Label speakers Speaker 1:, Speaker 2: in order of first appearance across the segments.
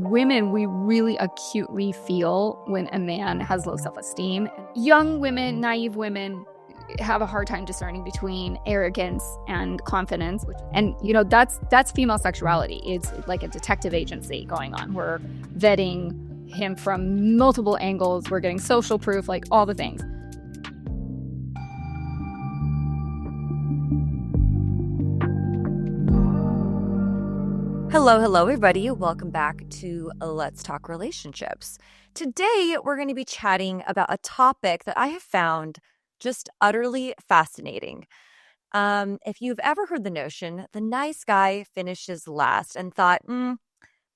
Speaker 1: women, we really acutely feel when a man has low self-esteem. Young women, naive women have a hard time discerning between arrogance and confidence. And, that's female sexuality. It's like a detective agency going on. We're vetting him from multiple angles. We're getting social proof, like all the things.
Speaker 2: Hello, everybody. Welcome back to Let's Talk Relationships. Today, we're going to be chatting about a topic that I have found just utterly fascinating. If you've ever heard the notion, the nice guy finishes last and thought,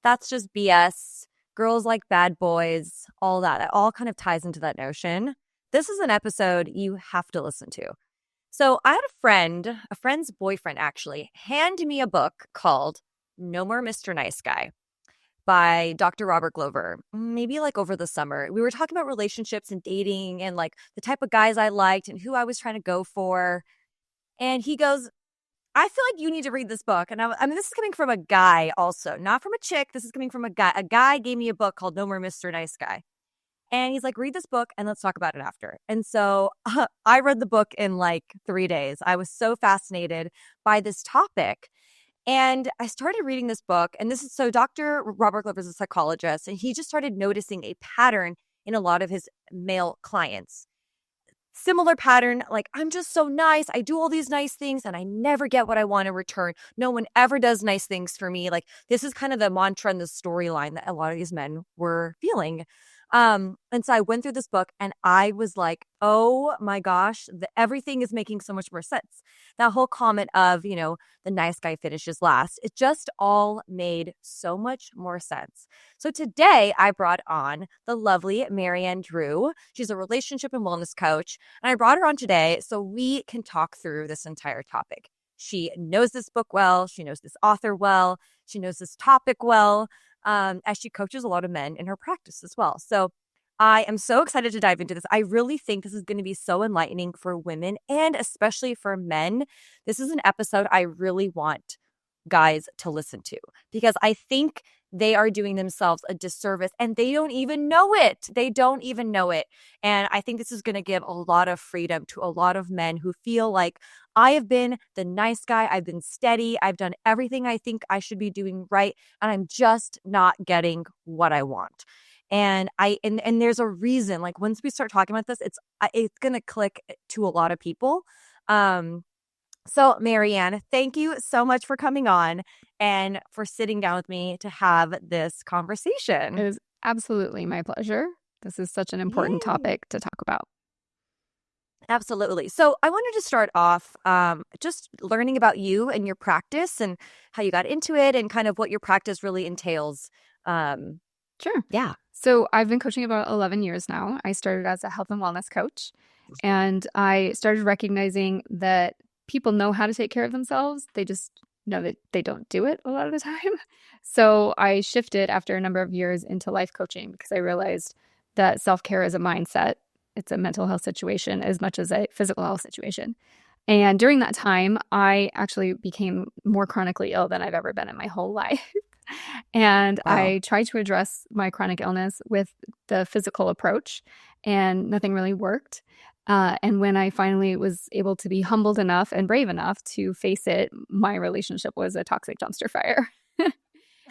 Speaker 2: that's just BS. Girls like bad boys, all that. It all kind of ties into that notion. This is an episode you have to listen to. So I had a friend's boyfriend actually, hand me a book called No More Mr. Nice Guy by Dr. Robert Glover, maybe like over the summer. We were talking about relationships and dating and like the type of guys I liked and who I was trying to go for. And he goes, I feel like you need to read this book. And I mean, this is coming from a guy also, not from a chick. This is coming from a guy. A guy gave me a book called No More Mr. Nice Guy. And he's like, read this book and let's talk about it after. And so I read the book in like 3 days. I was so fascinated by this topic. And I started reading this book, and so Dr. Robert Glover is a psychologist, and he just started noticing a pattern in a lot of his male clients. Similar pattern, like, I'm just so nice. I do all these nice things, and I never get what I want in return. No one ever does nice things for me. Like, this is kind of the mantra and the storyline that a lot of these men were feeling. And so I went through this book and I was like, oh my gosh, everything is making so much more sense. That whole comment of, the nice guy finishes last, it just all made so much more sense. So today I brought on the lovely Marianne Drew. She's a relationship and wellness coach. And I brought her on today so we can talk through this entire topic. She knows this book well. She knows this author well. She knows this topic well. As she coaches a lot of men in her practice as well. So I am so excited to dive into this. I really think this is going to be so enlightening for women and especially for men. This is an episode I really want guys to listen to because I think they are doing themselves a disservice and they don't even know it. And I think this is going to give a lot of freedom to a lot of men who feel like I have been the nice guy. I've been steady. I've done everything I think I should be doing right. And I'm just not getting what I want. And there's a reason, like once we start talking about this, it's going to click to a lot of people. So Marianne, thank you so much for coming on and for sitting down with me to have this conversation.
Speaker 1: It is absolutely my pleasure. This is such an important topic to talk about.
Speaker 2: Absolutely. So I wanted to start off just learning about you and your practice and how you got into it and kind of what your practice really entails.
Speaker 1: Sure.
Speaker 2: Yeah.
Speaker 1: So I've been coaching about 11 years now. I started as a health and wellness coach, and I started recognizing that people know how to take care of themselves. They just know that they don't do it a lot of the time. So I shifted after a number of years into life coaching because I realized that self-care is a mindset. It's a mental health situation as much as a physical health situation. And during that time, I actually became more chronically ill than I've ever been in my whole life. And
Speaker 2: Wow.
Speaker 1: I tried to address my chronic illness with the physical approach, and nothing really worked. And when I finally was able to be humbled enough and brave enough to face it, my relationship was a toxic dumpster fire.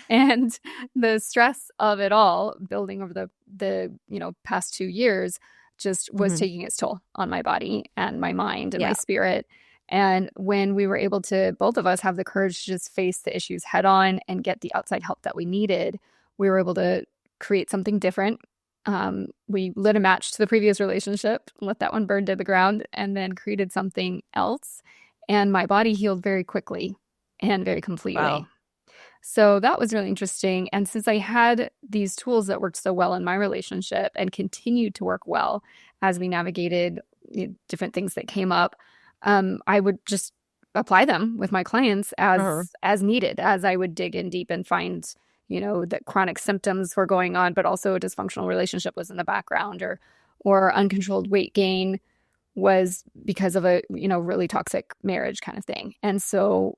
Speaker 1: And the stress of it all building over the past 2 years just was taking its toll on my body and my mind and my spirit. And when we were able to, both of us, have the courage to just face the issues head on and get the outside help that we needed, we were able to create something different. We lit a match to the previous relationship, let that one burn to the ground, and then created something else. And my body healed very quickly and very completely.
Speaker 2: Wow.
Speaker 1: So that was really interesting. And since I had these tools that worked so well in my relationship and continued to work well as we navigated different things that came up, I would just apply them with my clients as needed, as I would dig in deep and find, that chronic symptoms were going on, but also a dysfunctional relationship was in the background, or uncontrolled weight gain was because of a, really toxic marriage kind of thing. And so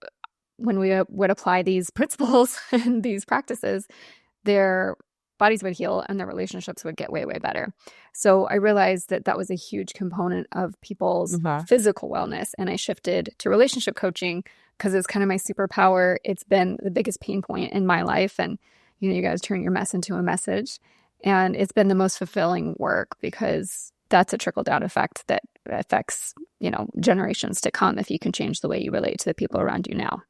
Speaker 1: when we would apply these principles and these practices, their bodies would heal and their relationships would get way, way better. So I realized that that was a huge component of people's physical wellness. And I shifted to relationship coaching because it's kind of my superpower. It's been the biggest pain point in my life. And, you guys turn your mess into a message. And it's been the most fulfilling work because that's a trickle-down effect that affects, generations to come if you can change the way you relate to the people around you now.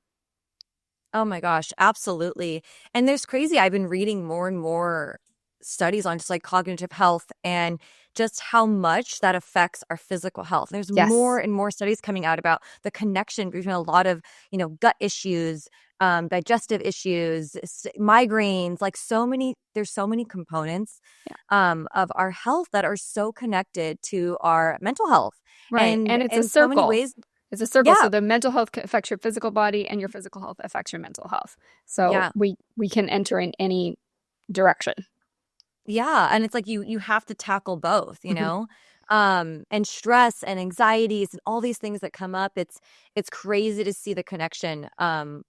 Speaker 2: Oh my gosh, absolutely. And there's crazy. I've been reading more and more studies on just like cognitive health and just how much that affects our physical health. There's more and more studies coming out about the connection between a lot of, gut issues, digestive issues, migraines, like there's so many components of our health that are so connected to our mental health.
Speaker 1: Right. And it's a circle. So many ways. It's a circle. Yeah. So the mental health affects your physical body and your physical health affects your mental health. So we can enter in any direction.
Speaker 2: Yeah. And it's like you have to tackle both, and stress and anxieties and all these things that come up. It's crazy to see the connection of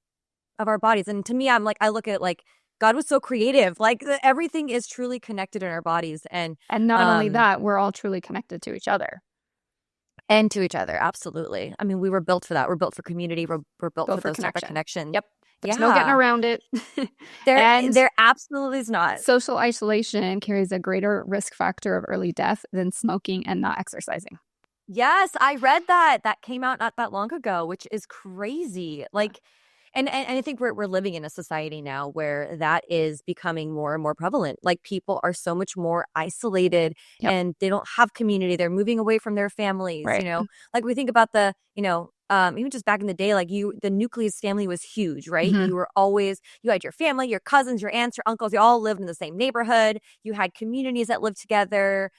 Speaker 2: our bodies. And to me, I look at it like God was so creative. Like everything is truly connected in our bodies. And
Speaker 1: not only that, we're all truly connected to each other.
Speaker 2: And to each other. Absolutely. I mean, we were built for that. We're built for community. We're built for those type of connections.
Speaker 1: Yep. There's no getting around it.
Speaker 2: There absolutely is not.
Speaker 1: Social isolation carries a greater risk factor of early death than smoking and not exercising.
Speaker 2: Yes, I read that. That came out not that long ago, which is crazy. Like, and I think we're living in a society now where that is becoming more and more prevalent. Like people are so much more isolated and they don't have community. They're moving away from their families, Like we think about the, even just back in the day, like the nucleus family was huge, right? Mm-hmm. You had your family, your cousins, your aunts, your uncles, you all lived in the same neighborhood. You had communities that lived together,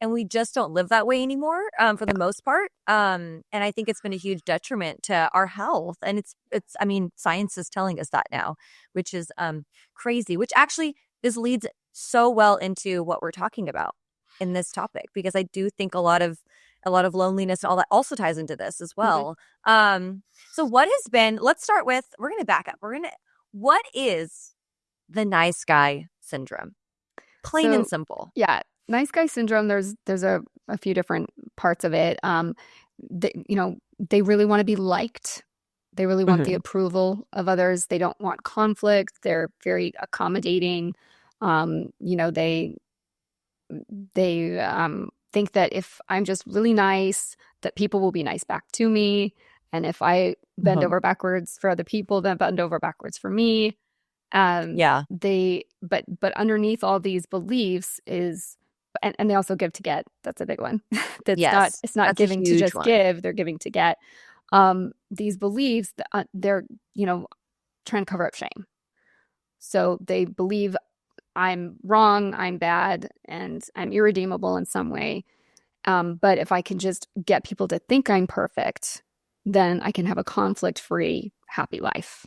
Speaker 2: and we just don't live that way anymore for the most part. And I think it's been a huge detriment to our health. And I mean, science is telling us that now, which is crazy, which actually this leads so well into what we're talking about in this topic, because I do think a lot of loneliness and all that also ties into this as well. Mm-hmm. So let's start with, we're going to back up. What is the nice guy syndrome? Plain and simple.
Speaker 1: Yeah. Nice guy syndrome, there's a few different parts of it. They really want to be liked. They really want the approval of others. They don't want conflict. They're very accommodating. They think that if I'm just really nice, that people will be nice back to me. And if I bend over backwards for other people, then bend over backwards for me. But underneath all these beliefs is, and they also give to get. That's a big one. It's not giving to just give. They're giving to get. These beliefs, they're, trying to cover up shame. So they believe I'm wrong, I'm bad, and I'm irredeemable in some way. But if I can just get people to think I'm perfect, then I can have a conflict-free, happy life.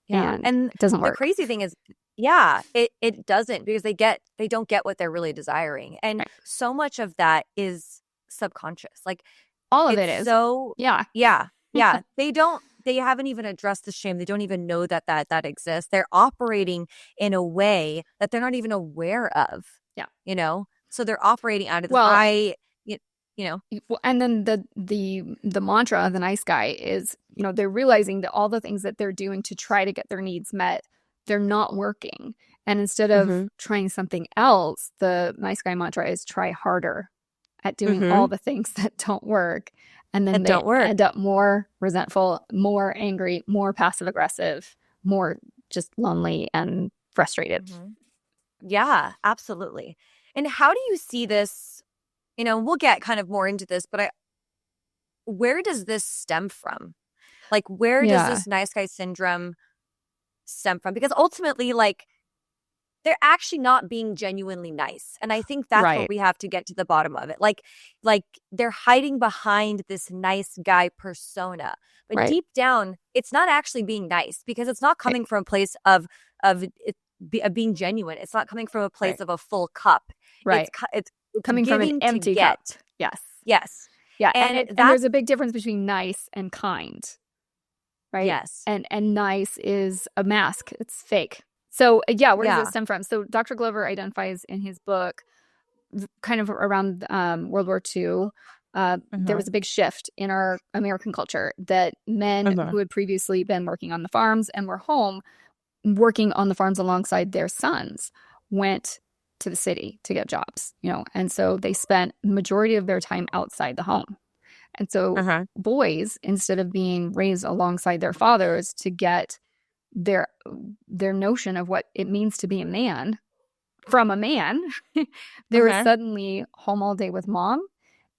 Speaker 2: Yeah. And
Speaker 1: it doesn't work.
Speaker 2: The crazy thing is, it doesn't, because they don't get what they're really desiring. And so much of that is subconscious. Like
Speaker 1: all of it is.
Speaker 2: So yeah. They haven't even addressed the shame. They don't even know that exists. They're operating in a way that they're not even aware of. Yeah. So they're operating out of
Speaker 1: And then the mantra of the nice guy is, they're realizing that all the things that they're doing to try to get their needs met, they're not working. And instead of trying something else, the nice guy mantra is try harder at doing all the things that don't work. And then they end up more resentful, more angry, more passive aggressive, more just lonely and frustrated.
Speaker 2: Yeah, absolutely. And how do you see this? We'll get kind of more into this, but where does this stem from? Like, where does this nice guy syndrome stem from? Because ultimately, like, they're actually not being genuinely nice. And I think that's what we have to get to the bottom of it. Like they're hiding behind this nice guy persona. But deep down, it's not actually being nice, because it's not coming from a place of being genuine. It's not coming from a place of a full cup.
Speaker 1: Right.
Speaker 2: It's
Speaker 1: coming from an empty cup. Yes. Yeah. And there's a big difference between nice and kind. Right?
Speaker 2: Yes.
Speaker 1: And nice is a mask. It's fake. So yeah, where does it
Speaker 2: Yeah.
Speaker 1: stem from? So Dr. Glover identifies in his book, kind of around World War II, there
Speaker 2: Mm-hmm.
Speaker 1: was a big shift in our American culture that men
Speaker 2: Mm-hmm.
Speaker 1: who had previously been working on the farms and were home working on the farms alongside their sons went to the city to get jobs, and so they spent majority of their time outside the home. And so
Speaker 2: Uh-huh.
Speaker 1: boys, instead of being raised alongside their fathers to get their their notion of what it means to be a man from a man, they were
Speaker 2: Uh-huh.
Speaker 1: suddenly home all day with mom,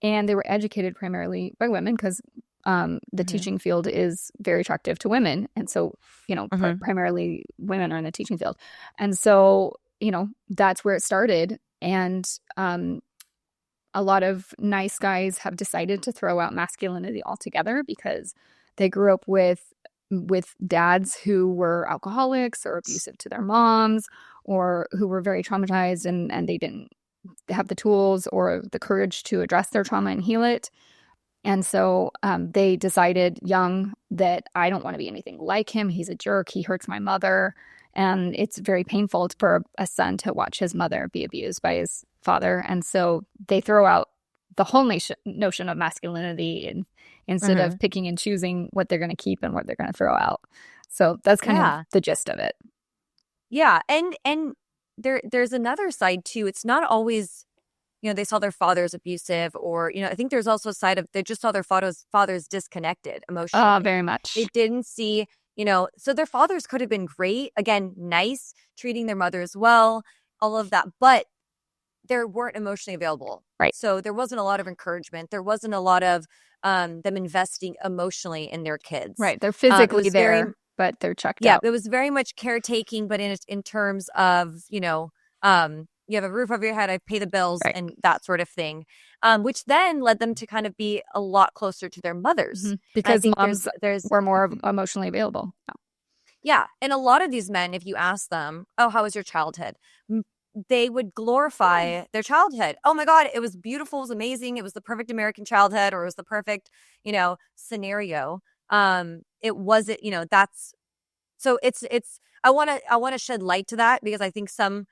Speaker 1: and they were educated primarily by women because the
Speaker 2: Mm-hmm.
Speaker 1: teaching field is very attractive to women, and so
Speaker 2: Mm-hmm.
Speaker 1: primarily women are in the teaching field, and so that's where it started. And a lot of nice guys have decided to throw out masculinity altogether because they grew up with dads who were alcoholics or abusive to their moms, or who were very traumatized, and they didn't have the tools or the courage to address their trauma and heal it. And so they decided young that I don't want to be anything like him. He's a jerk. He hurts my mother. And it's very painful for a son to watch his mother be abused by his father. And so they throw out the whole notion of masculinity, instead
Speaker 2: Mm-hmm.
Speaker 1: of picking and choosing what they're going to keep and what they're going to throw out. So that's kind of
Speaker 2: Yeah.
Speaker 1: the gist of it.
Speaker 2: Yeah. And there's another side too. It's not always, they saw their fathers abusive, or, I think there's also a side of they just saw their fathers disconnected emotionally.
Speaker 1: Very
Speaker 2: They
Speaker 1: much.
Speaker 2: didn't see, so their fathers could have been great, again, nice, treating their mothers well, all of that, but they weren't emotionally available.
Speaker 1: Right.
Speaker 2: So there wasn't a lot of encouragement. There wasn't a lot of them investing emotionally in their kids.
Speaker 1: Right. They're
Speaker 2: It
Speaker 1: physically
Speaker 2: was very,
Speaker 1: there, but they're checked
Speaker 2: yeah,
Speaker 1: out.
Speaker 2: it was very much caretaking, but in terms of, you have a roof over your head, I pay the bills,
Speaker 1: Right.
Speaker 2: and that sort of thing, which then led them to kind of be a lot closer to their mothers. And I
Speaker 1: Because
Speaker 2: think
Speaker 1: moms
Speaker 2: there's
Speaker 1: were more emotionally available.
Speaker 2: yeah, and a lot of these men, if you ask them, "Oh, how was your childhood?" They would glorify their childhood. Oh my God, it was beautiful, it was amazing, it was the perfect American childhood, or it was the perfect, scenario. It wasn't, that's so it's I want to shed light to that, because I think some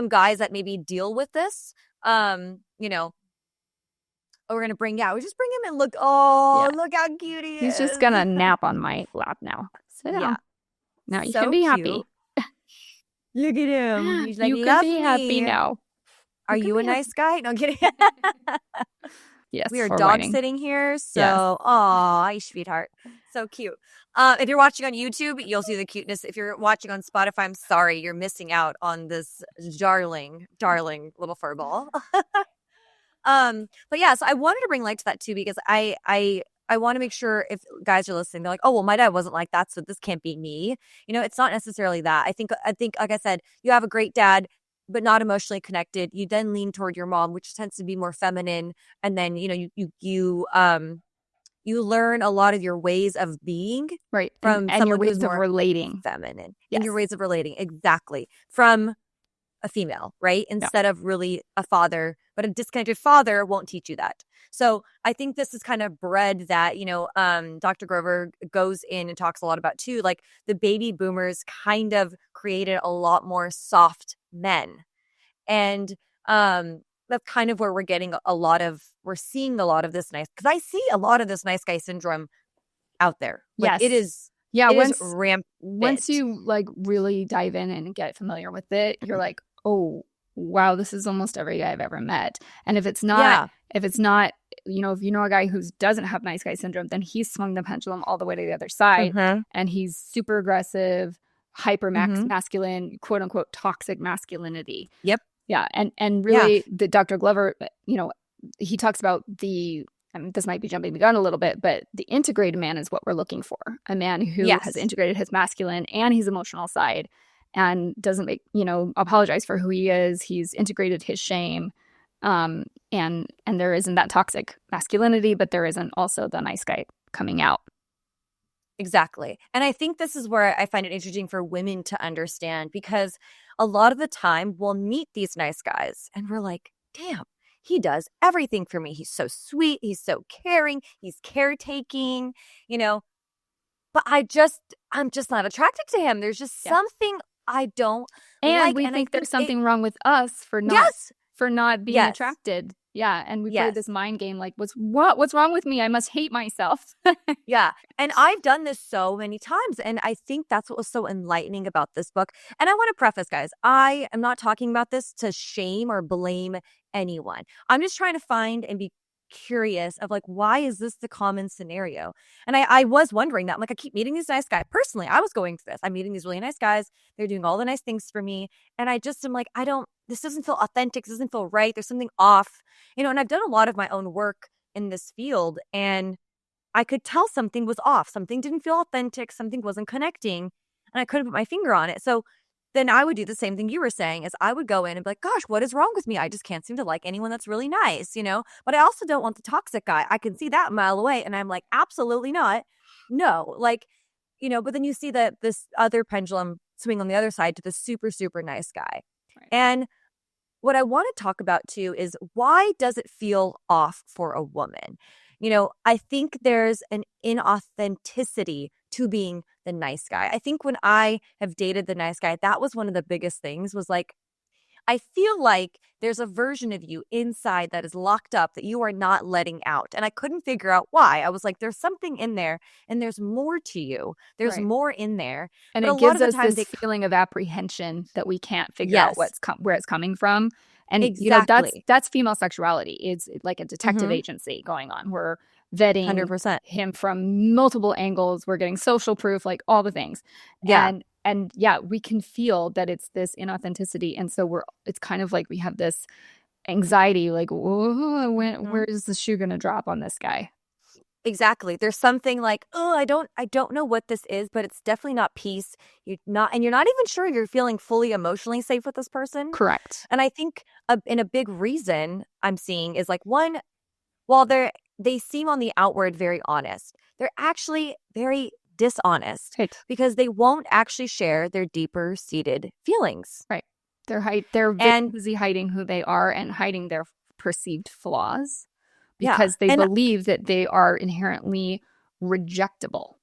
Speaker 2: guys that maybe deal with this, oh, we're gonna bring we just bring him and look.
Speaker 1: Yeah.
Speaker 2: Oh, look how cute he
Speaker 1: He's just
Speaker 2: is.
Speaker 1: gonna nap on my lap now. Sit
Speaker 2: Yeah,
Speaker 1: down. Now you can
Speaker 2: so
Speaker 1: be
Speaker 2: cute.
Speaker 1: happy.
Speaker 2: Look at him. He's like,
Speaker 1: You can
Speaker 2: love
Speaker 1: be happy
Speaker 2: me.
Speaker 1: now.
Speaker 2: Are
Speaker 1: You can
Speaker 2: you a
Speaker 1: be happy.
Speaker 2: nice guy? No, I'm kidding.
Speaker 1: Yes,
Speaker 2: We are
Speaker 1: for
Speaker 2: dog
Speaker 1: whining.
Speaker 2: sitting here,
Speaker 1: Yes.
Speaker 2: so you sweetheart, so cute. If you're watching on YouTube, you'll see the cuteness. If you're watching on Spotify, I'm sorry, you're missing out on this darling, darling little fur ball. But yeah, so I wanted to bring light to that too, because I want to make sure if guys are listening, they're like, oh well, my dad wasn't like that, so this can't be me. It's not necessarily that. I think, like I said, you have a great dad, but not emotionally connected. You then lean toward your mom, which tends to be more feminine, and then you learn a lot of your ways of being
Speaker 1: Right.
Speaker 2: from
Speaker 1: And your
Speaker 2: someone who's
Speaker 1: ways of
Speaker 2: more
Speaker 1: relating.
Speaker 2: feminine, and
Speaker 1: Yes.
Speaker 2: your ways of relating, exactly, from a female, right?
Speaker 1: Yeah.
Speaker 2: Instead of really a father, but a disconnected father won't teach you that. So I think this is kind of bred that, Dr. Grover goes in and talks a lot about too, like the baby boomers kind of created a lot more soft men. And that's kind of where we're seeing a lot of this because I see a lot of this nice guy syndrome out there. Like it
Speaker 1: Yes.
Speaker 2: is,
Speaker 1: Yeah.
Speaker 2: it is
Speaker 1: Once
Speaker 2: rampant.
Speaker 1: you like really dive in and get familiar with it, you're like, oh wow, this is almost every guy I've ever met. And
Speaker 2: Yeah.
Speaker 1: if it's not, if you know a guy who doesn't have nice guy syndrome, then he's swung the pendulum all the way to the other side,
Speaker 2: Mm-hmm.
Speaker 1: and he's super aggressive, hyper
Speaker 2: Mm-hmm.
Speaker 1: masculine, quote unquote toxic masculinity.
Speaker 2: Yep.
Speaker 1: Yeah, and
Speaker 2: Yeah.
Speaker 1: really, the Dr. Glover, he talks about this might be jumping the gun a little bit, but the integrated man is what we're looking for. A man who has
Speaker 2: Yes.
Speaker 1: integrated his masculine and his emotional side, and doesn't apologize for who he is. He's integrated his shame, and there isn't that toxic masculinity, but there isn't also the nice guy coming out.
Speaker 2: Exactly. And I think this is where I find it interesting for women to understand, because a lot of the time we'll meet these nice guys and we're like, damn, he does everything for me. He's so sweet. He's so caring. He's caretaking, you know. but I'm just not attracted to him. There's just
Speaker 1: Yeah.
Speaker 2: something I don't
Speaker 1: And
Speaker 2: like.
Speaker 1: we
Speaker 2: And I
Speaker 1: think
Speaker 2: think
Speaker 1: there's something wrong with us
Speaker 2: yes,
Speaker 1: for not being
Speaker 2: yes,
Speaker 1: attracted. Yeah, and we play
Speaker 2: yes.
Speaker 1: this mind game like, what's wrong with me? I must hate myself.
Speaker 2: Yeah. And I've done this so many times. And I think that's what was so enlightening about this book. And I want to preface, guys, I am not talking about this to shame or blame anyone. I'm just trying to find and be curious of like, why is this the common scenario? And I was wondering that. I'm like, I keep meeting these nice guys. Personally, I was going through this. I'm meeting these really nice guys. They're doing all the nice things for me. And I just am like, this doesn't feel authentic. This doesn't feel right. There's something off, and I've done a lot of my own work in this field. And I could tell something was off. Something didn't feel authentic. Something wasn't connecting. And I couldn't put my finger on it. So then I would do the same thing you were saying is I would go in and be like, gosh, what is wrong with me? I just can't seem to like anyone that's really nice. But I also don't want the toxic guy. I can see that a mile away. And I'm like, absolutely not. No, but then you see that this other pendulum swing on the other side to the super, super nice guy.
Speaker 1: Right.
Speaker 2: And what I want to talk about too is why does it feel off for a woman? I think there's an inauthenticity to being the nice guy. I think when I have dated the nice guy, that was one of the biggest things was like, I feel like there's a version of you inside that is locked up that you are not letting out. And I couldn't figure out why. I was like, there's something in there and there's more to you. There's
Speaker 1: Right.
Speaker 2: more in there.
Speaker 1: And
Speaker 2: But a
Speaker 1: it
Speaker 2: lot
Speaker 1: gives
Speaker 2: of the
Speaker 1: us
Speaker 2: time
Speaker 1: this feeling of apprehension that we can't figure out
Speaker 2: yes,
Speaker 1: where it's coming from. And
Speaker 2: exactly.
Speaker 1: that's female sexuality. It's like a detective
Speaker 2: 100%.
Speaker 1: agency going on. We're vetting
Speaker 2: 100%.
Speaker 1: him from multiple angles. We're getting social proof, like all the things.
Speaker 2: Yeah.
Speaker 1: And yeah, we can feel that it's this inauthenticity. And so it's kind of like we have this anxiety, like, whoa, where is the shoe going to drop on this guy?
Speaker 2: Exactly. There's something like, oh, I don't know what this is, but it's definitely not peace. You're not even sure you're feeling fully emotionally safe with this person.
Speaker 1: Correct.
Speaker 2: And I think a big reason I'm seeing is like one, while they seem on the outward very honest, they're actually very dishonest
Speaker 1: Right.
Speaker 2: because they won't actually share their deeper seated feelings.
Speaker 1: Right. They're very busy hiding who they are and hiding their perceived flaws because they believe that they are inherently rejectable.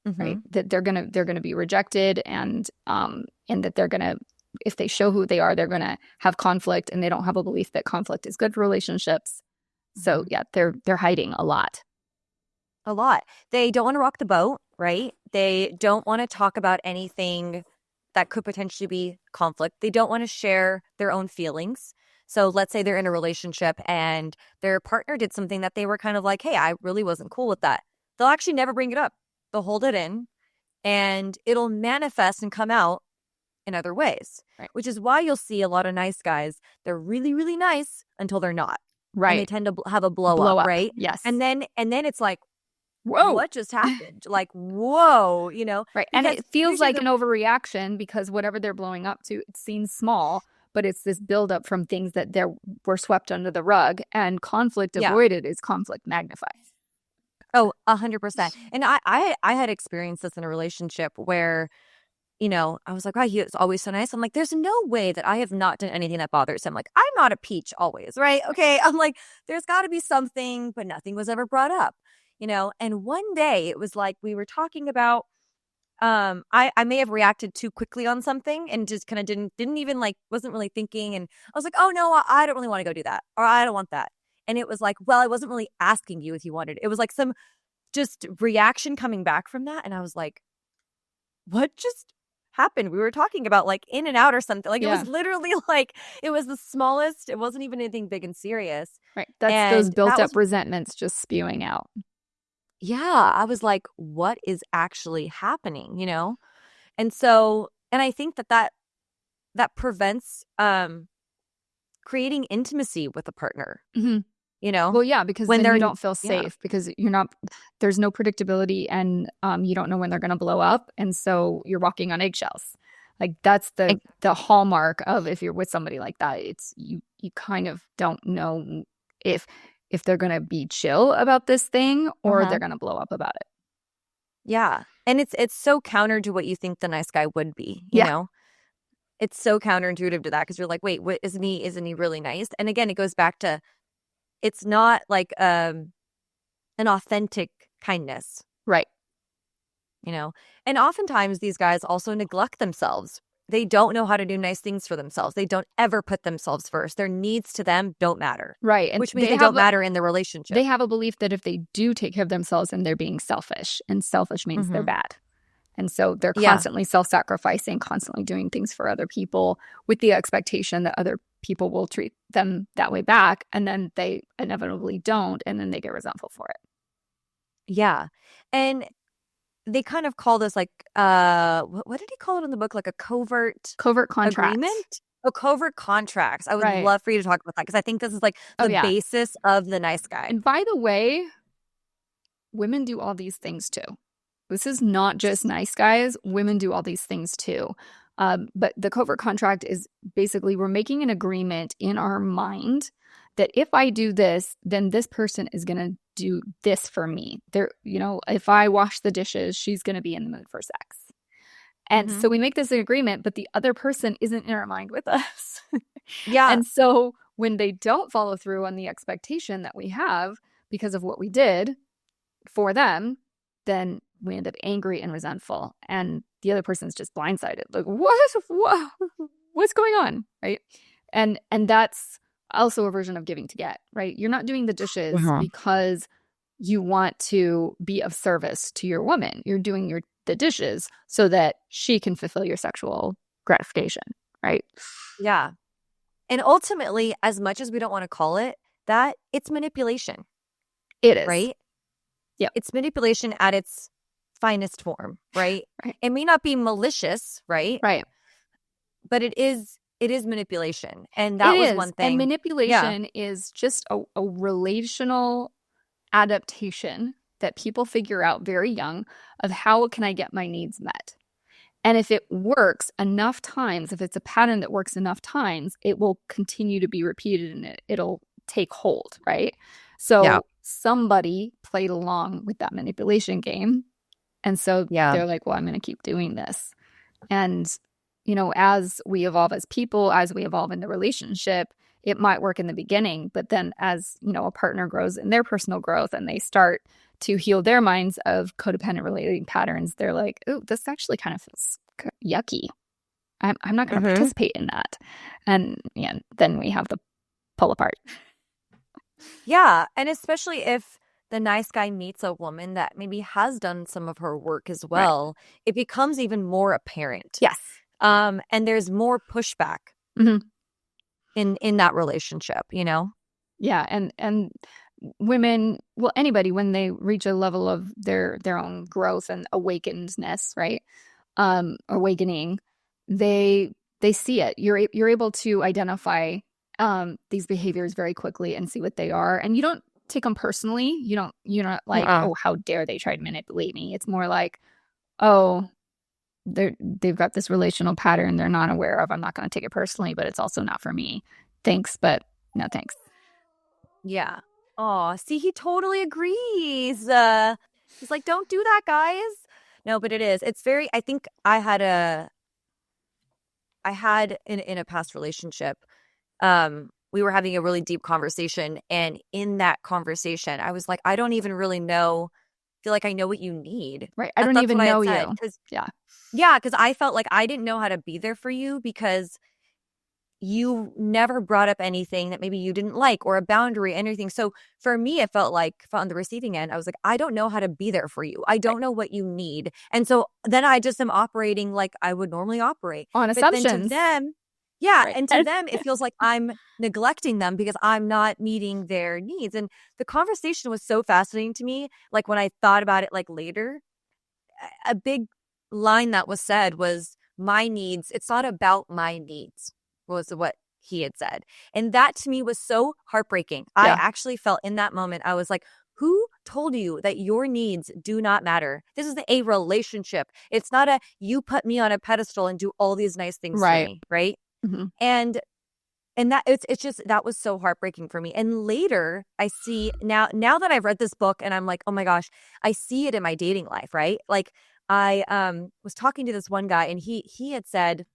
Speaker 1: Right. That they're gonna be rejected and that they're gonna, if they show who they are, they're gonna have conflict, and they don't have a belief that conflict is good for relationships. So yeah, they're hiding a lot.
Speaker 2: A lot. They don't want to rock the boat, right? They don't want to talk about anything that could potentially be conflict. They don't want to share their own feelings. So let's say they're in a relationship and their partner did something that they were kind of like, hey, I really wasn't cool with that. They'll actually never bring it up. They'll hold it in and it'll manifest and come out in other ways,
Speaker 1: right.
Speaker 2: Which is why you'll see a lot of nice guys. They're really, really nice until they're not.
Speaker 1: Right.
Speaker 2: And they tend to have a blow up, right?
Speaker 1: Yes.
Speaker 2: And then it's like,
Speaker 1: whoa,
Speaker 2: what just happened? Like, whoa,
Speaker 1: Right. And it feels like an overreaction because whatever they're blowing up to, it seems small, but it's this buildup from things that were swept under the rug, and conflict avoided is conflict magnified.
Speaker 2: Oh, 100%. And I had experienced this in a relationship where, I was like, wow, he was always so nice. I'm like, there's no way that I have not done anything that bothers him. Like, I'm not a peach always, right? Okay. I'm like, there's got to be something, but nothing was ever brought up. And one day it was like we were talking about I may have reacted too quickly on something and just kind of didn't even like wasn't really thinking, and I was like, oh no, I don't really want to go do that, or I don't want that. And it was like, well, I wasn't really asking you if you wanted. It was like some just reaction coming back from that, and I was like, what just happened? We were talking about like in and out or something. Like it was literally like it was the smallest. It wasn't even anything big and serious.
Speaker 1: Right. That's those built up resentments just spewing out.
Speaker 2: Yeah, I was like, what is actually happening, And so, and I think that prevents creating intimacy with a partner,
Speaker 1: Well, yeah, because
Speaker 2: when
Speaker 1: then you don't feel safe because there's no predictability, and you don't know when they're going to blow up. And so you're walking on eggshells. Like that's the hallmark of if you're with somebody like that, it's you kind of don't know if they're going to be chill about this thing or they're going to blow up about it.
Speaker 2: Yeah. And it's so counter to what you think the nice guy would be, you know? It's so counterintuitive to that because you're like, wait, what isn't he really nice? And again, it goes back to it's not like an authentic kindness.
Speaker 1: Right.
Speaker 2: you know? And oftentimes these guys also neglect themselves. They don't know how to do nice things for themselves. They don't ever put themselves first. Their needs to them don't matter,
Speaker 1: Right. And
Speaker 2: which means they don't matter in the relationship.
Speaker 1: They have a belief that if they do take care of themselves, then they're being selfish, and selfish means they're bad. And so they're
Speaker 2: Yeah.
Speaker 1: constantly self-sacrificing, constantly doing things for other people with the expectation that other people will treat them that way back. And then they inevitably don't. And then they get resentful for it.
Speaker 2: Yeah. And they kind of call this like, what did he call it in the book? Like a covert
Speaker 1: contract
Speaker 2: agreement? A covert contracts. I would
Speaker 1: Right.
Speaker 2: love for you to talk about that, because I think this is like the basis of the nice guy.
Speaker 1: And by the way, women do all these things too. This is not just nice guys. Women do all these things too. But the covert contract is basically we're making an agreement in our mind that if I do this, then this person is going to do this for me. If I wash the dishes, she's going to be in the mood for sex. And so we make this agreement, but the other person isn't in our mind with us.
Speaker 2: Yeah.
Speaker 1: And so when they don't follow through on the expectation that we have because of what we did for them, then we end up angry and resentful. And the other person's just blindsided. Like, what's going on? Right. And that's also a version of giving to get, right? You're not doing the dishes because you want to be of service to your woman. You're doing the dishes so that she can fulfill your sexual gratification, right?
Speaker 2: Yeah. And ultimately, as much as we don't want to call it that, it's manipulation.
Speaker 1: It is.
Speaker 2: Right?
Speaker 1: Yeah.
Speaker 2: It's manipulation at its finest form, right?
Speaker 1: Right.
Speaker 2: It may not be malicious, right?
Speaker 1: Right.
Speaker 2: But it is manipulation. And that was one thing.
Speaker 1: And manipulation is just a relational adaptation that people figure out very young of how can I get my needs met. And if it works enough times, if it's a pattern that works enough times, it will continue to be repeated and it'll take hold, right? So somebody played along with that manipulation game. And so they're like, well, I'm going to keep doing this. And, as we evolve as people, as we evolve in the relationship, it might work in the beginning, but then as, a partner grows in their personal growth and they start to heal their minds of codependent relating patterns, they're like, oh, this actually kind of feels yucky. I'm not going to participate in that. And then we have the pull apart.
Speaker 2: Yeah. And especially if the nice guy meets a woman that maybe has done some of her work as well, it becomes even more apparent.
Speaker 1: Yes.
Speaker 2: And there's more pushback in that relationship,
Speaker 1: Yeah. And women, well, anybody, when they reach a level of their own growth and awakenedness, right? Awakening, they see it. You're able to identify these behaviors very quickly and see what they are. And you don't take them personally. You're not like, oh, how dare they try to manipulate me? It's more like, oh, they've got this relational pattern they're not aware of. I'm not going to take it personally, but it's also not for me. Thanks, but no thanks.
Speaker 2: Yeah. Oh, see, he totally agrees. He's like, don't do that, guys. No, but it is. It's very, I think I had in a past relationship, we were having a really deep conversation. And in that conversation, I was like, I don't even really feel like I know what you need.
Speaker 1: Right. I don't even know you.
Speaker 2: Yeah. Because I felt like I didn't know how to be there for you because you never brought up anything that maybe you didn't like or a boundary, anything. So for me, it felt like on the receiving end, I was like, I don't know how to be there for you. I don't know what you need. And so then I just am operating like I would normally operate.
Speaker 1: On assumptions.
Speaker 2: But then to them, and to them, it feels like I'm neglecting them because I'm not meeting their needs. And the conversation was so fascinating to me. Like when I thought about it like later, a big line that was said was, my needs, it's not about my needs, was what he had said. And that to me was so heartbreaking. I actually felt in that moment, I was like, who told you that your needs do not matter? This is a relationship. It's not you put me on a pedestal and do all these nice things for me, right?
Speaker 1: Mm-hmm.
Speaker 2: And that it's just, that was so heartbreaking for me. And later I see now that I've read this book and I'm like, oh my gosh, I see it in my dating life, right? Like I was talking to this one guy and he had said,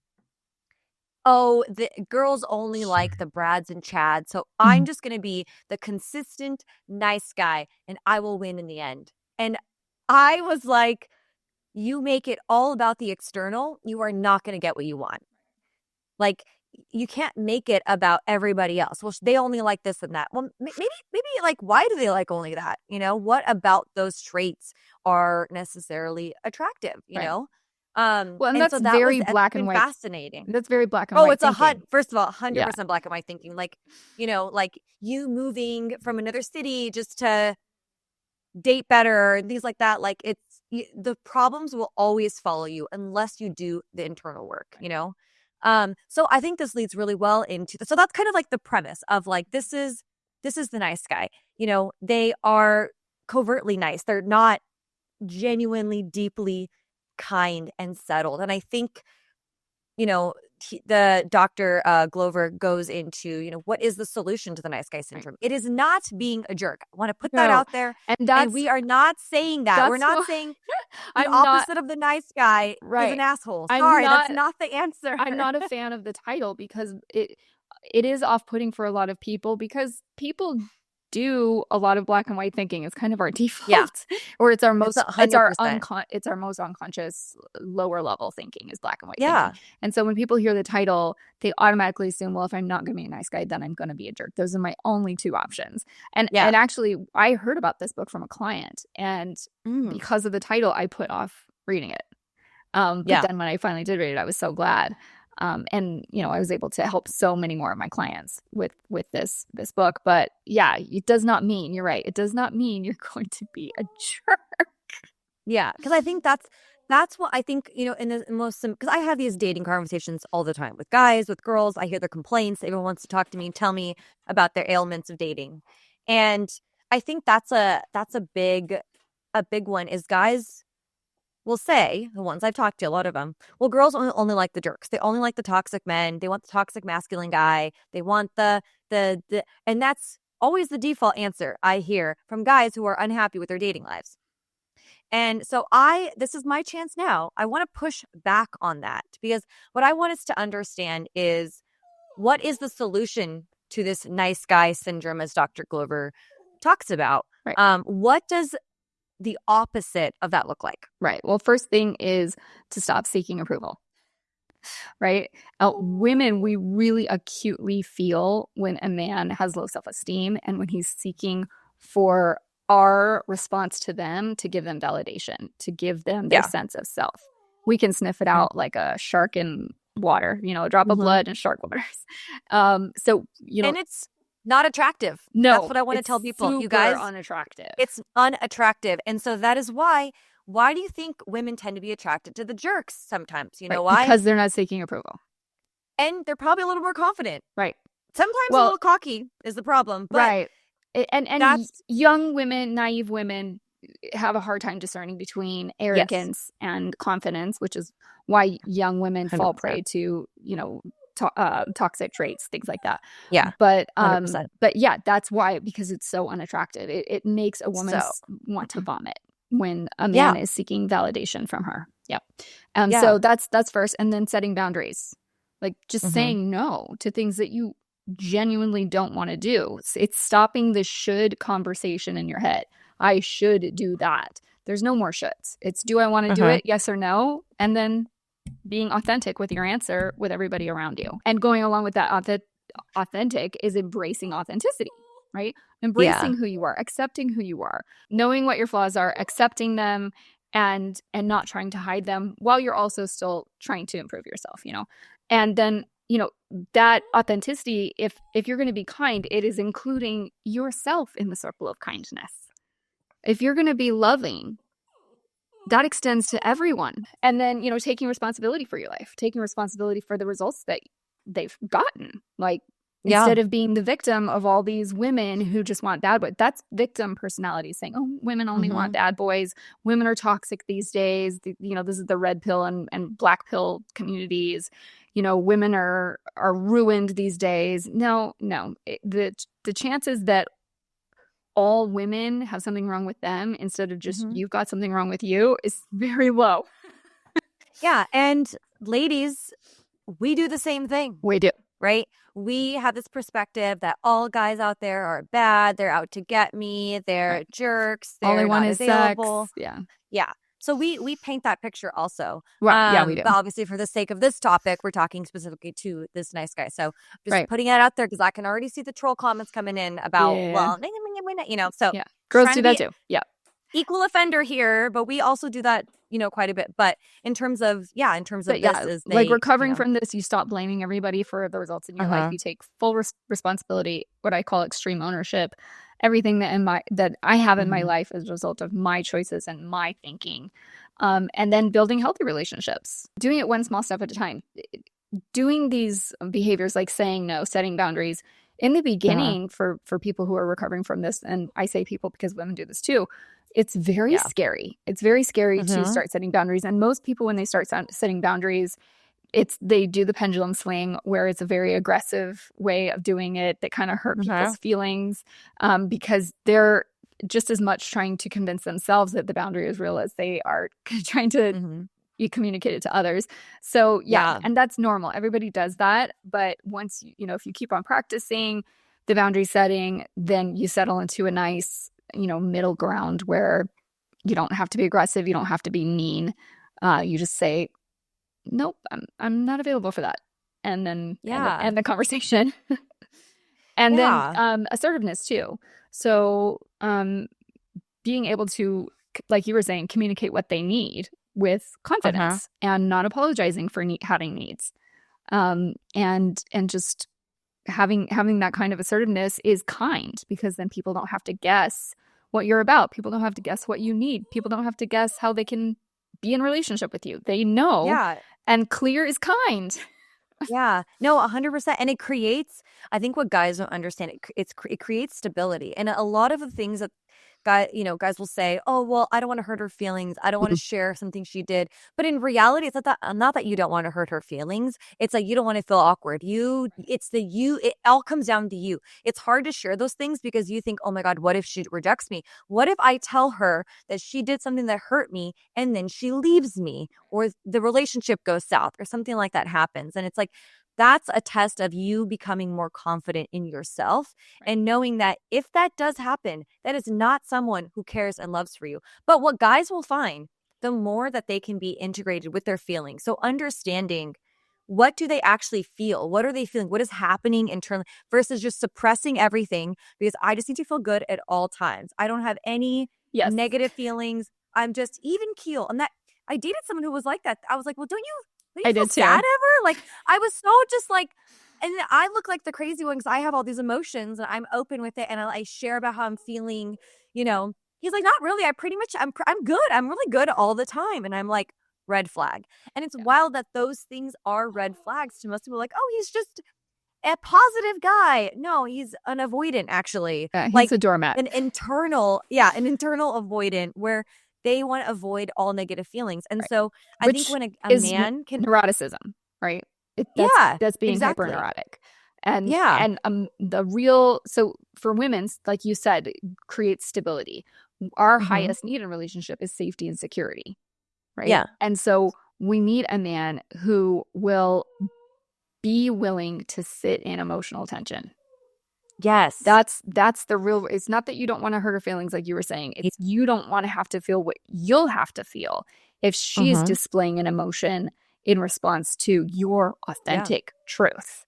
Speaker 2: oh, the girls only like the Brads and Chads. So I'm just going to be the consistent, nice guy and I will win in the end. And I was like, you make it all about the external, you are not going to get what you want. Like, you can't make it about everybody else. Well, they only like this and that. Well, maybe like, why do they like only that? What about those traits are necessarily attractive,
Speaker 1: Right.
Speaker 2: know?
Speaker 1: Well, and
Speaker 2: And
Speaker 1: that's
Speaker 2: so that's
Speaker 1: black and
Speaker 2: been
Speaker 1: white.
Speaker 2: fascinating.
Speaker 1: That's very black and
Speaker 2: Oh,
Speaker 1: white
Speaker 2: it's
Speaker 1: thinking.
Speaker 2: first of all,
Speaker 1: Yeah.
Speaker 2: 100% black and white thinking. Like, like you moving from another city just to date better and things like that. Like, the problems will always follow you unless you do the internal work, So I think this leads really well into so that's kind of like the premise of like, this is the nice guy. They are covertly nice. They're not genuinely, deeply kind and settled. And I think, the Dr. Glover goes into, what is the solution to the nice guy syndrome? It is not being a jerk. I want to put that
Speaker 1: No.
Speaker 2: out there. And we are not saying that. We're not saying the opposite of the nice guy is an asshole. Sorry, that's not the answer.
Speaker 1: I'm not a fan of the title because it is off-putting for a lot of people, because people do a lot of black and white thinking. It's kind of our default, or it's our most unconscious lower level thinking is black and white thinking. And so when people hear the title, they automatically assume, well, if I'm not going to be a nice guy, then I'm going to be a jerk. Those are my only two options. And actually, I heard about this book from a client, and because of the title, I put off reading it. But then when I finally did read it, I was so glad. And I was able to help so many more of my clients with this book. But yeah, it does not mean, you're right, it does not mean you're going to be a jerk.
Speaker 2: Yeah, because I think that's what I think, in the most, because I have these dating conversations all the time with guys, with girls. I hear their complaints. Everyone wants to talk to me and tell me about their ailments of dating. And I think that's a big one, is guys will say, the ones I've talked to, a lot of them, well, girls only like the jerks. They only like the toxic men. They want the toxic masculine guy. They want the and that's always the default answer I hear from guys who are unhappy with their dating lives. And so this is my chance now. I want to push back on that, because what I want us to understand is, what is the solution to this nice guy syndrome, as Dr. Glover talks about?
Speaker 1: Right.
Speaker 2: What does the opposite of that look like?
Speaker 1: Right. Well, first thing is to stop seeking approval. Right. Women, we really acutely feel when a man has low self-esteem and when he's seeking for our response to them, to give them validation, to give them their sense of self. We can sniff it out like a shark in water, a drop of blood in shark waters. So,
Speaker 2: and it's not attractive.
Speaker 1: No,
Speaker 2: that's what I want to tell people. You guys,
Speaker 1: unattractive.
Speaker 2: It's unattractive. And so that is why do you think women tend to be attracted to the jerks sometimes? You know why?
Speaker 1: Because they're not seeking approval.
Speaker 2: And they're probably a little more confident.
Speaker 1: Right.
Speaker 2: Sometimes a little cocky is the problem. But
Speaker 1: right. And young women, naive women, have a hard time discerning between arrogance and confidence, which is why young women 100%. Fall prey to, toxic traits, things like that.
Speaker 2: Yeah.
Speaker 1: But yeah, that's why, because it's so unattractive. It makes a woman want to vomit when a man is seeking validation from her. Yep. So that's first. And then setting boundaries, like just saying no to things that you genuinely don't want to do. It's stopping the should conversation in your head. I should do that. There's no more shoulds. It's, do I want to do it? Yes or no? And then being authentic with your answer with everybody around you. And going along with that authentic is embracing authenticity, right? Embracing who you are, accepting who you are, knowing what your flaws are, accepting them, and not trying to hide them while you're also still trying to improve yourself, And then, that authenticity, if you're going to be kind, it is including yourself in the circle of kindness. If you're going to be loving, that extends to everyone. And then, taking responsibility for your life, taking responsibility for the results that they've gotten. Like, instead of being the victim of all these women who just want bad boys. That's victim personality, saying, oh, women only want bad boys. Women are toxic these days. This is the red pill and black pill communities. Women are ruined these days. No. The chances that all women have something wrong with them instead of just you've got something wrong with you is very low.
Speaker 2: Yeah. And ladies, we do the same thing.
Speaker 1: We do.
Speaker 2: Right? We have this perspective that all guys out there are bad. They're out to get me. They're jerks. They're
Speaker 1: all they want
Speaker 2: not
Speaker 1: is
Speaker 2: available.
Speaker 1: sex. Yeah.
Speaker 2: Yeah. So we paint that picture also.
Speaker 1: Well, yeah, we do.
Speaker 2: But obviously for the sake of this topic, we're talking specifically to this nice guy. So just
Speaker 1: Right.
Speaker 2: putting it out there because I can already see the troll comments coming in about,
Speaker 1: Yeah.
Speaker 2: well, so
Speaker 1: Yeah.
Speaker 2: just
Speaker 1: Girls
Speaker 2: trying
Speaker 1: do
Speaker 2: to
Speaker 1: that
Speaker 2: be
Speaker 1: too. Yeah.
Speaker 2: equal offender here, but we also do that, quite a bit. But in terms of
Speaker 1: But
Speaker 2: this
Speaker 1: yeah,
Speaker 2: is
Speaker 1: like
Speaker 2: they,
Speaker 1: recovering from this, you stop blaming everybody for the results in your life.
Speaker 2: uh-huh.
Speaker 1: You take full responsibility, what I call extreme ownership. Everything that I have in my
Speaker 2: Mm-hmm.
Speaker 1: life is a result of my choices and my thinking. And then building healthy relationships, doing it one small step at a time. Doing these behaviors like saying no, setting boundaries in the
Speaker 2: Uh-huh.
Speaker 1: beginning for people who are recovering from this, and I say people because women do this too. It's very
Speaker 2: Yeah.
Speaker 1: scary. It's very scary to
Speaker 2: Mm-hmm.
Speaker 1: start setting boundaries. And most people, when they start setting boundaries, they do the pendulum swing where it's a very aggressive way of doing it that kind of hurt
Speaker 2: Uh-huh.
Speaker 1: people's feelings, because they're just as much trying to convince themselves that the boundary is real as they are trying to
Speaker 2: Mm-hmm.
Speaker 1: you communicate it to others. So yeah,
Speaker 2: Yeah.
Speaker 1: and that's normal. Everybody does that. But once if you keep on practicing the boundary setting, then you settle into a nice, middle ground where you don't have to be aggressive, you don't have to be mean. You just say, nope, I'm not available for that. And then
Speaker 2: Yeah.
Speaker 1: end the conversation. And then
Speaker 2: Yeah.
Speaker 1: assertiveness too. So being able to, like you were saying, communicate what they need with
Speaker 2: Uh-huh.
Speaker 1: confidence and not apologizing for having needs. And just having that kind of assertiveness is kind, because then people don't have to guess what you're about. People don't have to guess what you need. People don't have to guess how they can be in relationship with you. They know,
Speaker 2: Yeah.
Speaker 1: and clear is kind.
Speaker 2: Yeah. No, 100%. And it creates, I think what guys don't understand, it creates stability. And a lot of the things that guys will say, "Oh, well, I don't want to hurt her feelings. I don't want to share something she did." But in reality, it's not that you don't want to hurt her feelings. It's like you don't want to feel awkward. It all comes down to you. It's hard to share those things because you think, "Oh my God, what if she rejects me? What if I tell her that she did something that hurt me and then she leaves me, or the relationship goes south or something like that happens?" And it's like, that's a test of you becoming more confident in yourself and knowing that if that does happen, that is not someone who cares and loves for you. But what guys will find, the more that they can be integrated with their feelings. So understanding, what do they actually feel? What are they feeling? What is happening internally versus just suppressing everything because I just need to feel good at all times. I don't have any
Speaker 1: Yes,
Speaker 2: negative feelings. I'm just even keel. And that I dated someone who was like that. I was like, well, don't you
Speaker 1: I
Speaker 2: feel
Speaker 1: did
Speaker 2: sad
Speaker 1: too.
Speaker 2: ever? Like I was so just like, and I look like the crazy one because I have all these emotions and I'm open with it and I share about how I'm feeling. You know, he's like, not really. I'm good. I'm really good all the time. And I'm like, red flag. And it's
Speaker 1: Yeah.
Speaker 2: wild that those things are red flags to most people. Like, oh, he's just a positive guy. No, he's an avoidant, actually.
Speaker 1: Yeah, he's a
Speaker 2: Like
Speaker 1: doormat.
Speaker 2: an internal avoidant where they want to avoid all negative feelings. And
Speaker 1: Right.
Speaker 2: so I think
Speaker 1: Which
Speaker 2: when a
Speaker 1: is
Speaker 2: man can,
Speaker 1: neuroticism, right?
Speaker 2: yeah,
Speaker 1: That's being
Speaker 2: exactly.
Speaker 1: hyperneurotic. And
Speaker 2: Yeah.
Speaker 1: the real, so for women, like you said, creates stability. Our
Speaker 2: Mm-hmm.
Speaker 1: highest need in relationship is safety and security, right?
Speaker 2: Yeah.
Speaker 1: And so we need a man who will be willing to sit in emotional tension.
Speaker 2: Yes.
Speaker 1: That's the real. It's not that you don't want to hurt her feelings, like you were saying. It's you don't want to have to feel what you'll have to feel if she's
Speaker 2: Mm-hmm.
Speaker 1: displaying an emotion in response to your
Speaker 2: Yeah.
Speaker 1: authentic truth.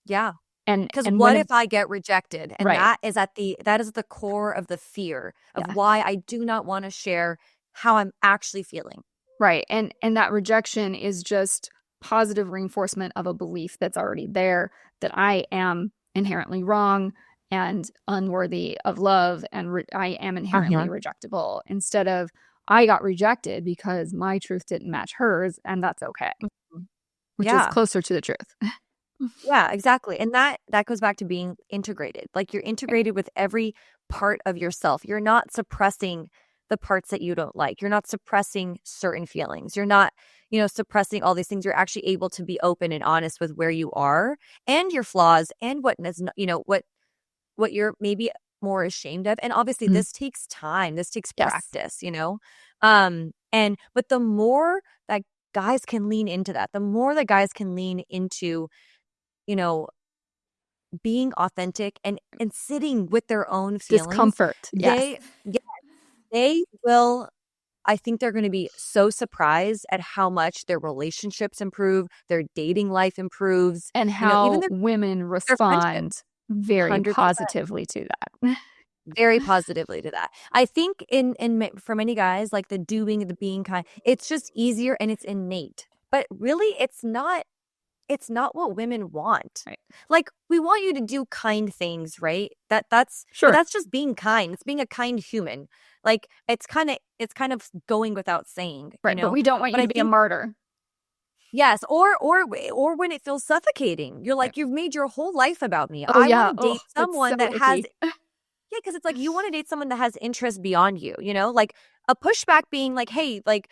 Speaker 2: Yeah. Because
Speaker 1: And
Speaker 2: what
Speaker 1: when
Speaker 2: if I get rejected? And
Speaker 1: right,
Speaker 2: that is the core of the fear of
Speaker 1: yeah,
Speaker 2: why I do not want to share how I'm actually feeling.
Speaker 1: right, and that rejection is just positive reinforcement of a belief that's already there, that I am inherently wrong and unworthy of love, and I am inherently
Speaker 2: Uh-huh.
Speaker 1: rejectable, instead of I got rejected because my truth didn't match hers, and that's okay, which is
Speaker 2: Yeah.
Speaker 1: closer to the truth.
Speaker 2: Yeah, exactly. And that goes back to being integrated. Like you're
Speaker 1: Right.
Speaker 2: integrated with every part of yourself. You're not suppressing the parts that you don't like. You're not suppressing certain feelings. You're not, suppressing all these things. You're actually able to be open and honest with where you are and your flaws and what you're maybe more ashamed of. And obviously
Speaker 1: Mhm.
Speaker 2: this takes time. This takes
Speaker 1: Yes.
Speaker 2: practice. But the more that guys can lean into that, the more that guys can lean into, you know, being authentic and sitting with their own feelings,
Speaker 1: Discomfort. Yes.
Speaker 2: they yeah, they will I think they're going to be so surprised at how much their relationships improve, their dating life improves,
Speaker 1: and
Speaker 2: even
Speaker 1: how women
Speaker 2: their friendships.
Speaker 1: respond very
Speaker 2: 100%.
Speaker 1: positively to that.
Speaker 2: Very positively to that. I think for many guys, like the doing, the being kind, it's just easier and it's innate. But really, it's not what women want.
Speaker 1: Right.
Speaker 2: Like, we want you to do kind things, right? That's
Speaker 1: Sure.
Speaker 2: but that's just being kind. It's being a kind human. Like, it's kind of going without saying,
Speaker 1: Right. But we don't want
Speaker 2: But
Speaker 1: you
Speaker 2: I
Speaker 1: to be a
Speaker 2: think
Speaker 1: martyr.
Speaker 2: yes, or when it feels suffocating. You're like,
Speaker 1: Right.
Speaker 2: you've made your whole life about me.
Speaker 1: Oh
Speaker 2: I want
Speaker 1: yeah.
Speaker 2: to
Speaker 1: Oh,
Speaker 2: date
Speaker 1: that's
Speaker 2: someone
Speaker 1: so
Speaker 2: that has
Speaker 1: icky.
Speaker 2: yeah, because it's like you want to date someone that has interest beyond you, like a pushback being like, hey, like,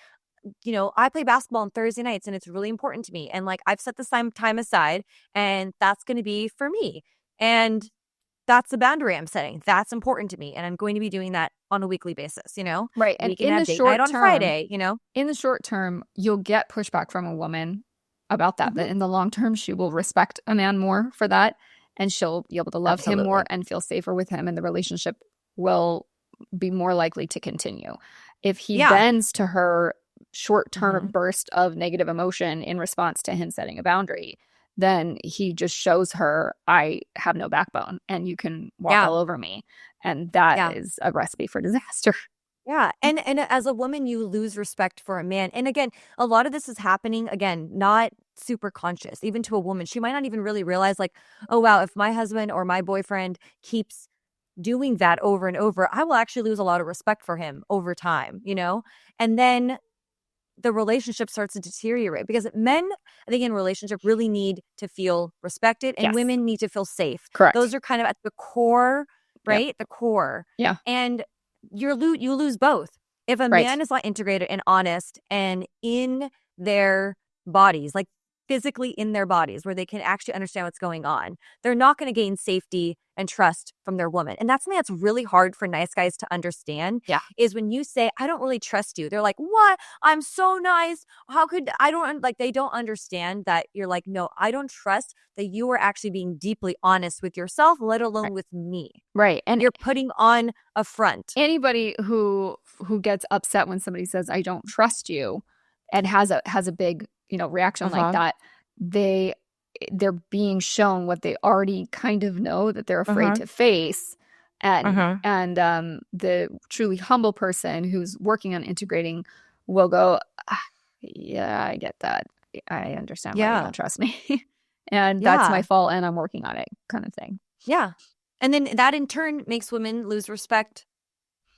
Speaker 2: I play basketball on Thursday nights and it's really important to me. And like, I've set this time aside and that's going to be for me. And that's the boundary I'm setting. That's important to me. And I'm going to be doing that on a weekly basis,
Speaker 1: Right. And
Speaker 2: We can have date night on Friday,
Speaker 1: in the short term, you'll get pushback from a woman about that.
Speaker 2: Mhm.
Speaker 1: But in the long term, she will respect a man more for that. And she'll be able to love him more
Speaker 2: Absolutely.
Speaker 1: and feel safer with him. And the relationship will be more likely to continue. If he
Speaker 2: Yeah.
Speaker 1: bends to her short-term
Speaker 2: Mhm.
Speaker 1: burst of negative emotion in response to him setting a boundary, then he just shows her, I have no backbone and you can walk
Speaker 2: Yeah.
Speaker 1: all over me. And that
Speaker 2: Yeah.
Speaker 1: is a recipe for disaster.
Speaker 2: Yeah. And as a woman, you lose respect for a man. And again, a lot of this is happening, again, not super conscious, even to a woman. She might not even really realize, like, oh, wow, if my husband or my boyfriend keeps doing that over and over, I will actually lose a lot of respect for him over time, And then the relationship starts to deteriorate because men, I think, in relationship really need to feel respected and
Speaker 1: Yes.
Speaker 2: women need to feel safe.
Speaker 1: Correct.
Speaker 2: Those are kind of at the core, right?
Speaker 1: Yep.
Speaker 2: The core.
Speaker 1: Yeah.
Speaker 2: And you lose both. If a
Speaker 1: Right.
Speaker 2: man is not integrated and honest and in their bodies, like physically in their bodies where they can actually understand what's going on, they're not going to gain safety and trust from their woman. And that's something that's really hard for nice guys to understand.
Speaker 1: Yeah.
Speaker 2: Is when you say, I don't really trust you. They're like, what? I'm so nice. How could I don't like they don't understand that you're like, no, I don't trust that you are actually being deeply honest with yourself, let alone with me.
Speaker 1: Right. And
Speaker 2: you're putting on a front.
Speaker 1: Anybody who gets upset when somebody says, I don't trust you, and has a big, reaction like that, they're being shown what they already kind of know that they're afraid to face. And the truly humble person who's working on integrating will go, yeah, I get that. I understand why you don't trust me. And that's my fault and I'm working on it, kind of thing.
Speaker 2: Yeah. And then that in turn makes women lose respect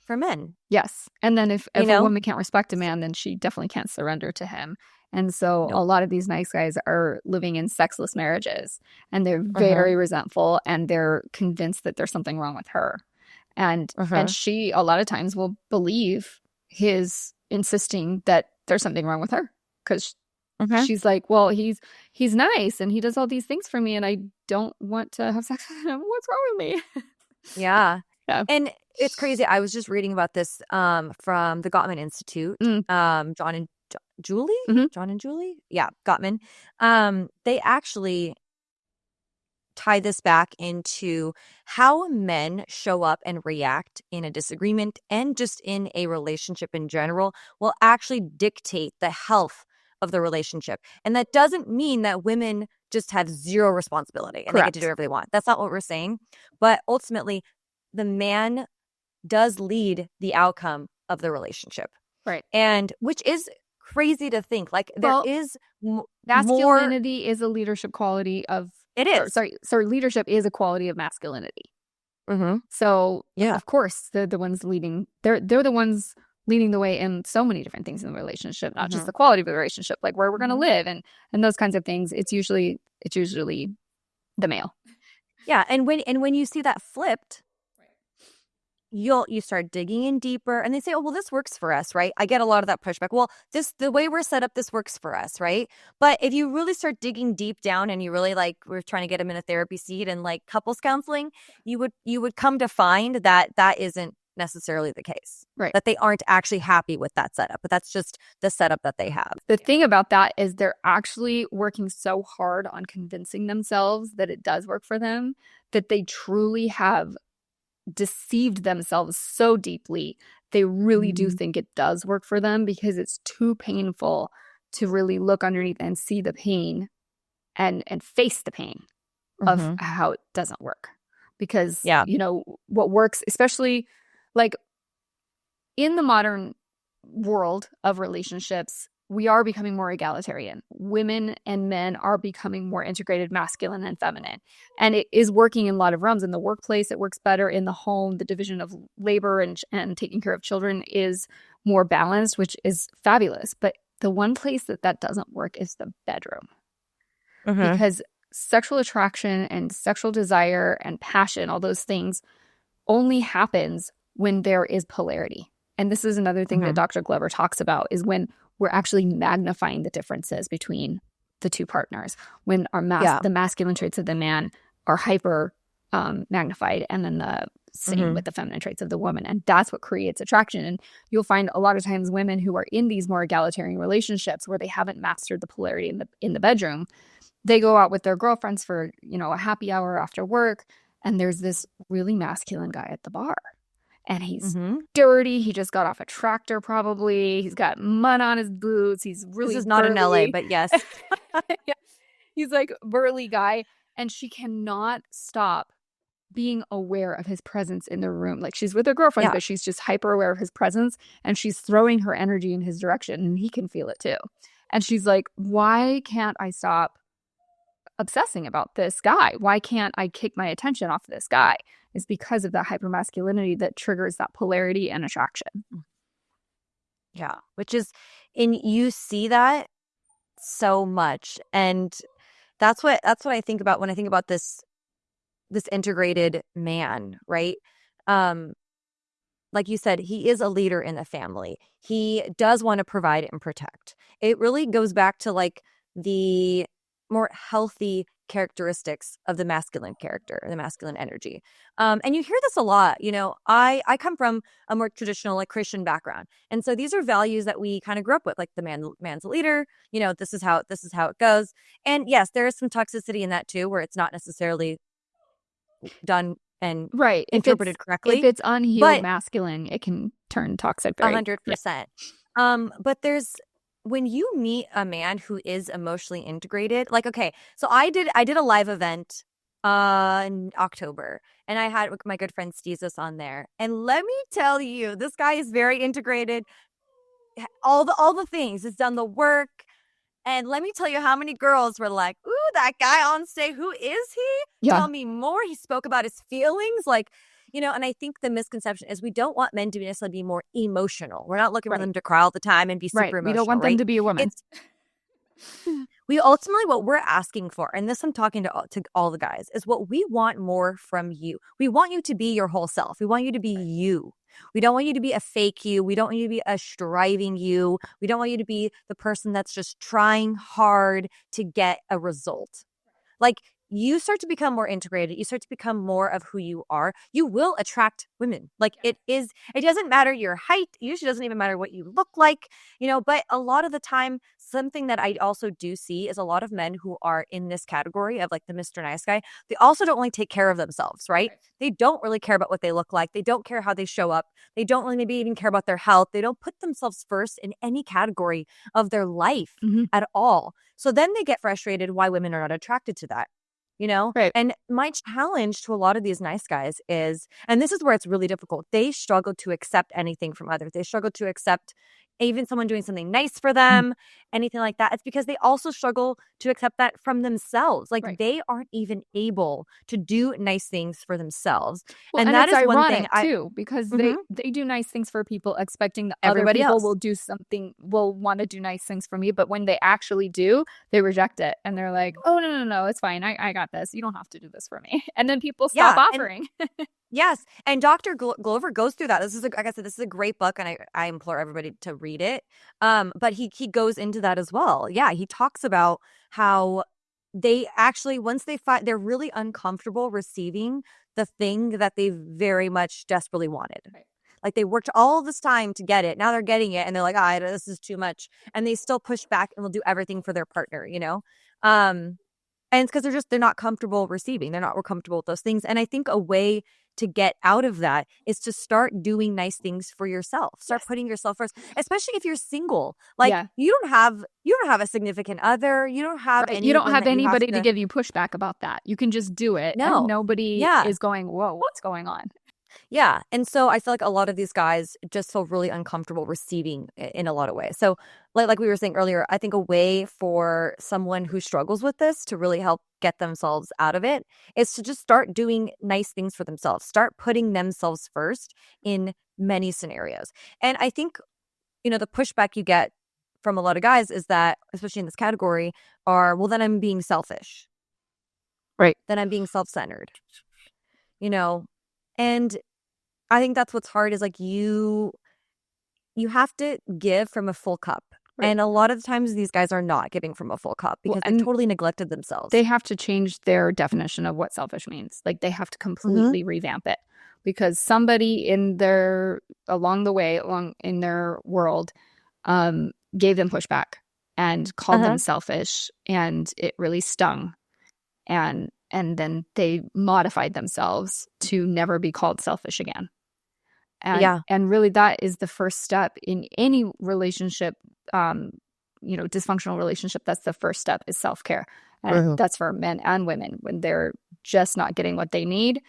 Speaker 2: for men.
Speaker 1: Yes. And then if a woman can't respect a man, then she definitely can't surrender to him. And so a lot of these nice guys are living in sexless marriages and they're very resentful and they're convinced that there's something wrong with her. And she a lot of times will believe his insisting that there's something wrong with her because she's like, well, he's nice and he does all these things for me and I don't want to have sex with him. What's wrong with me?
Speaker 2: Yeah. And it's crazy. I was just reading about this from the Gman Institute. John and Julie? John and Julie? Yeah, Gman. They actually tie this back into how men show up and react in a disagreement and just in a relationship in general will actually dictate the health of the relationship. And that doesn't mean that women just have zero responsibility and they get to do whatever they want. That's not what we're saying. But ultimately, the man does lead the outcome of the relationship.
Speaker 1: Right.
Speaker 2: And which is crazy to think. Like there is
Speaker 1: masculinity is a leadership quality of
Speaker 2: it is.
Speaker 1: Sorry, leadership is a quality of masculinity. So of course they're the ones leading. They're the ones leading the way in so many different things in the relationship, not just the quality of the relationship, like where we're going to live and those kinds of things. It's usually the male. Yeah, and when you see that flipped, you start digging in deeper and they say, oh, well, this works for us, right? I get a lot of that pushback. Well, the way we're set up, this works for us, right? But if you really start digging deep down and you really we're trying to get them in a therapy seat and couples counseling, you would come to find that isn't necessarily the case. Right. That they aren't actually happy with that setup, but that's just the setup that they have. The thing about that is they're actually working so hard on convincing themselves that it does work for them that they truly have deceived themselves so deeply they really do think it does work for them because it's too painful to really look underneath and see the pain and face the pain of how it doesn't work. Because,
Speaker 2: Yeah.
Speaker 1: what works, especially like in the modern world of relationships, we are becoming more egalitarian. Women and men are becoming more integrated, masculine and feminine. And it is working in a lot of realms. In the workplace, it works better. In the home, the division of labor and taking care of children is more balanced, which is fabulous. But the one place that doesn't work is the bedroom. Because sexual attraction and sexual desire and passion, all those things, only happens when there is polarity. And this is another thing that Dr. Glover talks about, is when we're actually magnifying the differences between the two partners. When the masculine traits of the man are hyper magnified, and then the same with the feminine traits of the woman. And that's what creates attraction. And you'll find a lot of times women who are in these more egalitarian relationships where they haven't mastered the polarity in the bedroom, they go out with their girlfriends for, a happy hour after work, and there's this really masculine guy at the bar. And he's dirty. He just got off a tractor probably. He's got mud on his boots. He's really
Speaker 2: This is not
Speaker 1: burly.
Speaker 2: in LA, but yes.
Speaker 1: Yeah. He's like burly guy. And she cannot stop being aware of his presence in the room. Like, she's with her girlfriend, but she's just hyper aware of his presence. And she's throwing her energy in his direction. And he can feel it too. And she's like, why can't I stop obsessing about this guy? Why can't I kick my attention off this guy? Is because of that hypermasculinity that triggers that polarity and attraction.
Speaker 2: Yeah, which is, and you see that so much, and that's what I think about when I think about this integrated man, right? Like you said, he is a leader in the family. He does want to provide and protect. It really goes back to like the more healthy characteristics of the masculine character, the masculine energy. And you hear this a lot. I come from a more traditional, like, Christian background. And so these are values that we kind of grew up with, like the man's a leader, this is how it goes. And yes, there is some toxicity in that too, where it's not necessarily done and interpreted correctly.
Speaker 1: If it's unhealed masculine, it can turn toxic.
Speaker 2: 100%. But when you meet a man who is emotionally integrated, like, okay, so I did a live event in October, and I had my good friend Stezos on there. And let me tell you, this guy is very integrated. All the things. He's done the work. And let me tell you how many girls were like, ooh, that guy on stage, who is he? Yeah. Tell me more. He spoke about his feelings. Like, and I think the misconception is we don't want men to necessarily be more emotional. We're not looking for them to cry all the time and be super emotional.
Speaker 1: We don't want them to be a woman.
Speaker 2: We ultimately, what we're asking for, and this I'm talking to all the guys, is what we want more from you. We want you to be your whole self. We want you to be you. We don't want you to be a fake you. We don't want you to be a striving you. We don't want you to be the person that's just trying hard to get a result. Like, you start to become more integrated. You start to become more of who you are. You will attract women. Like, it doesn't matter your height. It usually doesn't even matter what you look like, but a lot of the time, something that I also do see is a lot of men who are in this category of like the Mr. Nice Guy. They also don't really take care of themselves, right? They don't really care about what they look like. They don't care how they show up. They don't really maybe even care about their health. They don't put themselves first in any category of their life at all. So then they get frustrated why women are not attracted to that.
Speaker 1: Right.
Speaker 2: And my challenge to a lot of these nice guys is, and this is where it's really difficult, they struggle to accept anything from others. They struggle to accept even someone doing something nice for them, anything like that. It's because they also struggle to accept that from themselves. Like, they aren't even able to do nice things for themselves.
Speaker 1: Well, and that is ironic one thing too, because they do nice things for people, expecting that
Speaker 2: everybody
Speaker 1: other people
Speaker 2: else
Speaker 1: will want to do nice things for me. But when they actually do, they reject it. And they're like, oh, no, it's fine. I got this. You don't have to do this for me. And then people stop offering.
Speaker 2: Yes. And Dr. Glover goes through that. This is, like I said, this is a great book, and I implore everybody to read it. But he goes into that as well. Yeah. He talks about how they actually, once they find, they're really uncomfortable receiving the thing that they very much desperately wanted. Right. Like, they worked all this time to get it. Now they're getting it, and they're like, this is too much. And they still push back and will do everything for their partner, And it's because they're not comfortable receiving. They're not comfortable with those things. And I think a way to get out of that is to start doing nice things for yourself. Start putting yourself first, especially if you're single. Like
Speaker 1: Yeah.
Speaker 2: you don't have a significant other. You don't have
Speaker 1: Right. You don't
Speaker 2: anyone
Speaker 1: have
Speaker 2: that you have
Speaker 1: anybody to
Speaker 2: to.
Speaker 1: give you pushback about that. You can just do it and
Speaker 2: No.
Speaker 1: nobody
Speaker 2: Yeah.
Speaker 1: is going, whoa, what's going on?
Speaker 2: Yeah. And so I feel like a lot of these guys just feel really uncomfortable receiving in a lot of ways. So like we were saying earlier, I think a way for someone who struggles with this to really help get themselves out of it is to just start doing nice things for themselves. Start putting themselves first in many scenarios. And I think, the pushback you get from a lot of guys is that, especially in this category, are, well, then I'm being selfish.
Speaker 1: Right.
Speaker 2: Then I'm being self-centered, and I think that's what's hard is like you have to give from a full cup.
Speaker 1: Right.
Speaker 2: And a lot of the times these guys are not giving from a full cup because they totally neglected themselves.
Speaker 1: They have to change their definition of what selfish means. Like they have to completely revamp it because somebody along in their world gave them pushback and called them selfish, and it really stung. And then they modified themselves to never be called selfish again. And really that is the first step in any relationship, dysfunctional relationship. That's the first step, is self-care. And that's for men and women. When they're just not getting what they need,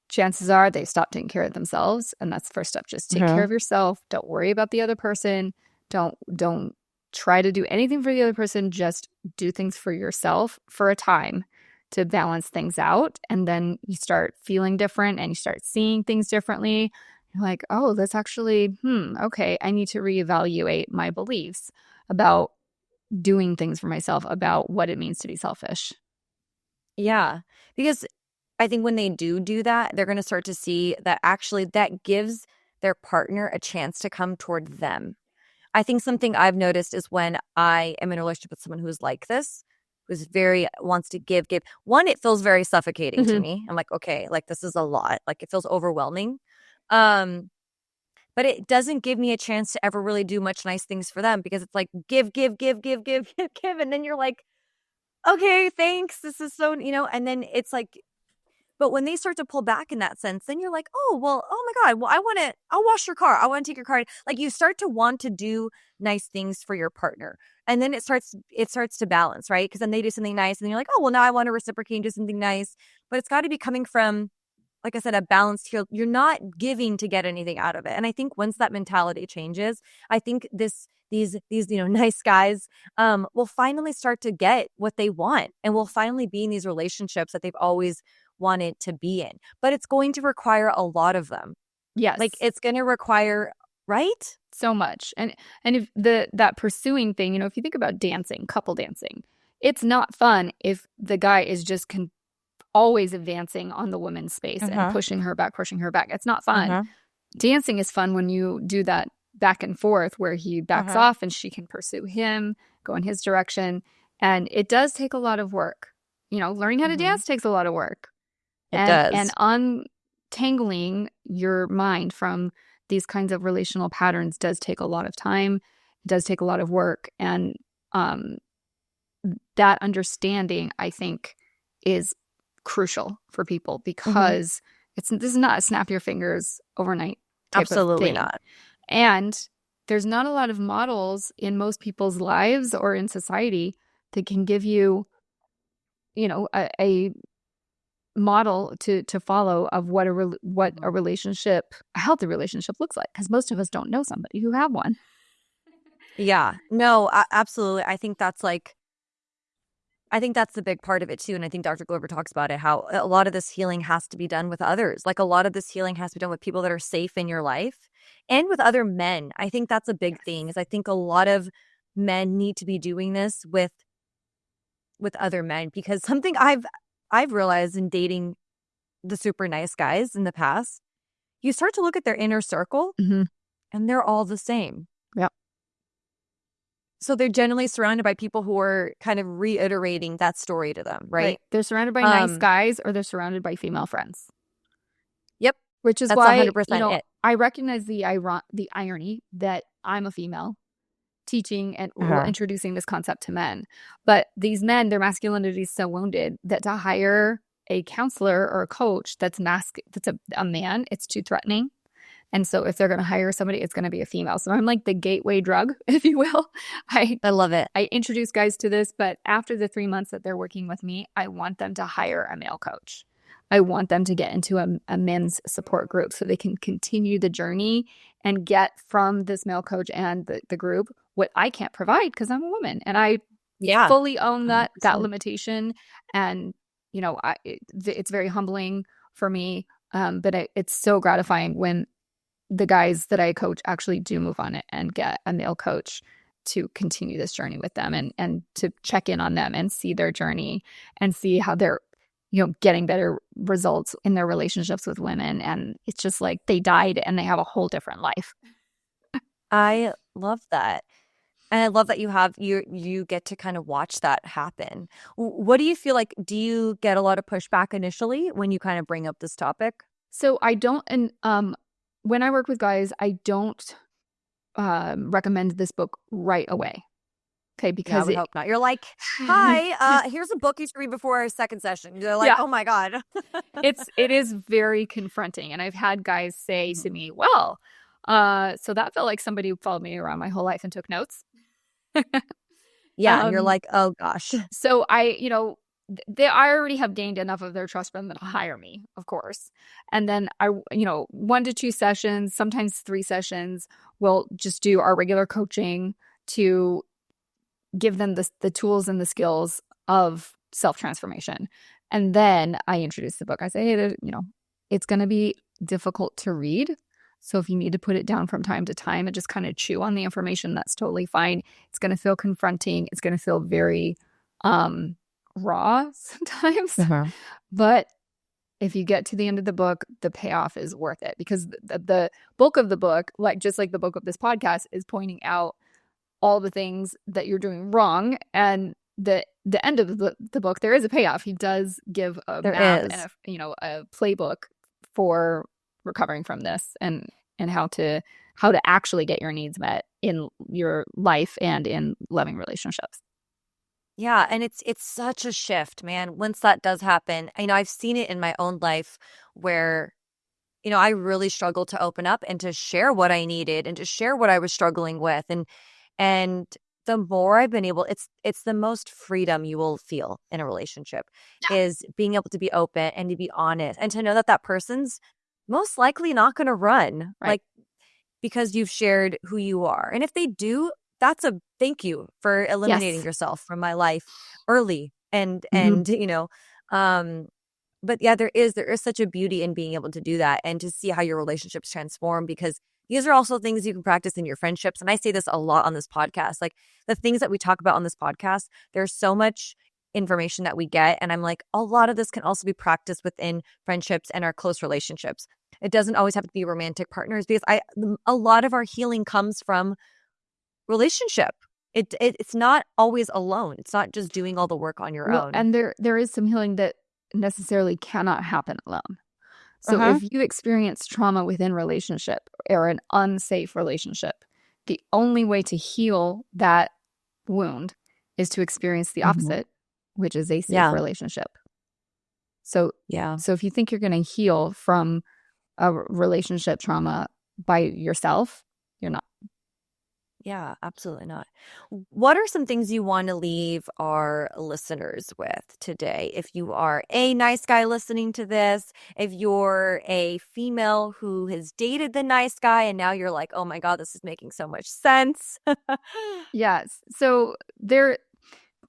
Speaker 1: chances are they stop taking care of themselves. And that's the first step. Just take care of yourself. Don't worry about the other person. Don't try to do anything for the other person. Just do things for yourself for a time to balance things out. And then you start feeling different and you start seeing things differently. You're like, oh, that's actually, okay, I need to reevaluate my beliefs about doing things for myself, about what it means to be selfish.
Speaker 2: Yeah, because I think when they do that, they're going to start to see that actually that gives their partner a chance to come toward them. I think something I've noticed is when I am in a relationship with someone who's like this, who's wants to give. One, it feels very suffocating to me. I'm like, okay, like this is a lot. Like it feels overwhelming. But it doesn't give me a chance to ever really do much nice things for them because it's like give. And then you're like, okay, thanks. This is so, and then it's like, but when they start to pull back in that sense, then you're like, oh, well, oh my God, well, I'll wash your car. I want to take your car. Like you start to want to do nice things for your partner. And then it starts to balance, right? Because then they do something nice and then you're like, oh, well, now I want to reciprocate and do something nice. But it's got to be coming from, like I said, a balanced here. You're not giving to get anything out of it. And I think once that mentality changes, I think these nice guys will finally start to get what they want and will finally be in these relationships that they've always wanted to be in. But it's going to require a lot of them.
Speaker 1: Yes.
Speaker 2: Like it's going to require, right?
Speaker 1: So much. And if that pursuing thing, if you think about dancing, couple dancing, it's not fun if the guy is just always advancing on the woman's space and pushing her back. It's not fun. Dancing is fun when you do that back and forth where he backs off and she can pursue him, go in his direction. And it does take a lot of work. Learning how to dance takes a lot of work.
Speaker 2: It does.
Speaker 1: And untangling your mind from these kinds of relational patterns does take a lot of time. It does take a lot of work. And that understanding, I think, is crucial for people because this is not a snap your fingers overnight type
Speaker 2: Absolutely
Speaker 1: of thing.
Speaker 2: not.
Speaker 1: And there's not a lot of models in most people's lives or in society that can give you, a model to follow of what a relationship, a healthy relationship looks like, because most of us don't know somebody who have one.
Speaker 2: Yeah, no, absolutely. I think that's the big part of it too. And I think Dr. Glover talks about it, how a lot of this healing has to be done with others. Like a lot of this healing has to be done with people that are safe in your life and with other men. I think that's a big thing, is I think a lot of men need to be doing this with other men, because something I've realized in dating the super nice guys in the past, you start to look at their inner circle and they're all the same.
Speaker 1: Yep.
Speaker 2: So they're generally surrounded by people who are kind of reiterating that story to them, right?
Speaker 1: They're surrounded by nice guys, or they're surrounded by female friends.
Speaker 2: Yep.
Speaker 1: Which is
Speaker 2: That's
Speaker 1: why
Speaker 2: 100% it.
Speaker 1: I recognize the irony that I'm a female teaching and introducing this concept to men. But these men, their masculinity is so wounded that to hire a counselor or a coach that's a man, it's too threatening. And so if they're going to hire somebody, it's going to be a female. So I'm like the gateway drug, if you will.
Speaker 2: I love it.
Speaker 1: I introduce guys to this, but after the 3 months that they're working with me, I want them to hire a male coach. I want them to get into a men's support group so they can continue the journey and get from this male coach and the group what I can't provide because I'm a woman. And I fully own that limitation. And, you know, it's very humbling for me. But it's so gratifying when the guys that I coach actually do move on it and get a male coach to continue this journey with them and to check in on them and see their journey and see how they're, you know, getting better results in their relationships with women. And it's just like they died and they have a whole different life.
Speaker 2: I love that. And I love that you get to kind of watch that happen. What do you feel like? Do you get a lot of pushback initially when you kind of bring up this topic?
Speaker 1: So I don't, and when I work with guys, I don't recommend this book right away. Okay, because
Speaker 2: I would hope not. You're like, hi, here's a book you should read before our second session. You're like, oh my God.
Speaker 1: It is very confronting. And I've had guys say to me, well, so that felt like somebody who followed me around my whole life and took notes.
Speaker 2: And you're like, oh gosh.
Speaker 1: So I already have gained enough of their trust for them to hire me, of course. And then 1 to 2 sessions, sometimes 3 sessions, we'll just do our regular coaching to give them the tools and the skills of self-transformation. And then I introduce the book. I say, hey, it's going to be difficult to read. So if you need to put it down from time to time and just kind of chew on the information, that's totally fine. It's going to feel confronting. It's going to feel very raw sometimes. But if you get to the end of the book, the payoff is worth it because the bulk of the book, just like the bulk of this podcast, is pointing out all the things that you're doing wrong. And the end of the book, there is a payoff. He does give a map and a playbook for recovering from this and how to actually get your needs met in your life and in loving relationships.
Speaker 2: Yeah, and it's such a shift, man. Once that does happen, I've seen it in my own life where I really struggled to open up and to share what I needed and to share what I was struggling with and the more I've been able, it's the most freedom you will feel in a relationship is being able to be open and to be honest and to know that person's most likely not going to run because you've shared who you are. And if they do, that's a thank you for eliminating yourself from my life early. But yeah, there is such a beauty in being able to do that and to see how your relationships transform because these are also things you can practice in your friendships. And I say this a lot on this podcast, like the things that we talk about on this podcast, there's so much information that we get. And I'm like, a lot of this can also be practiced within friendships and our close relationships. It doesn't always have to be romantic partners because a lot of our healing comes from relationship. It's not always alone. It's not just doing all the work on your own.
Speaker 1: And there is some healing that necessarily cannot happen alone. So if you experience trauma within relationship or an unsafe relationship, the only way to heal that wound is to experience the opposite, which is a safe relationship. So if you think you're going to heal from a relationship trauma by yourself, you're not.
Speaker 2: Yeah, absolutely not. What are some things you want to leave our listeners with today? If you are a nice guy listening to this, if you're a female who has dated the nice guy and now you're like, oh my God, this is making so much sense.
Speaker 1: Yes. So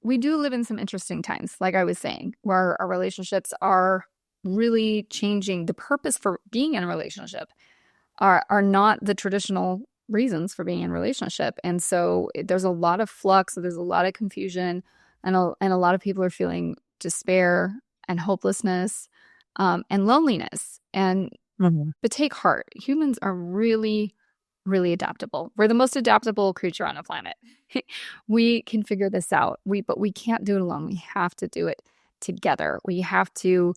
Speaker 1: we do live in some interesting times, like I was saying, where our relationships are really changing. The purpose for being in a relationship are not the traditional reasons for being in a relationship. And so there's a lot of flux, there's a lot of confusion, and a lot of people are feeling despair and hopelessness and loneliness. And but take heart, humans are really, really adaptable. We're the most adaptable creature on the planet. We can figure this out. But we can't do it alone. We have to do it together. We have to,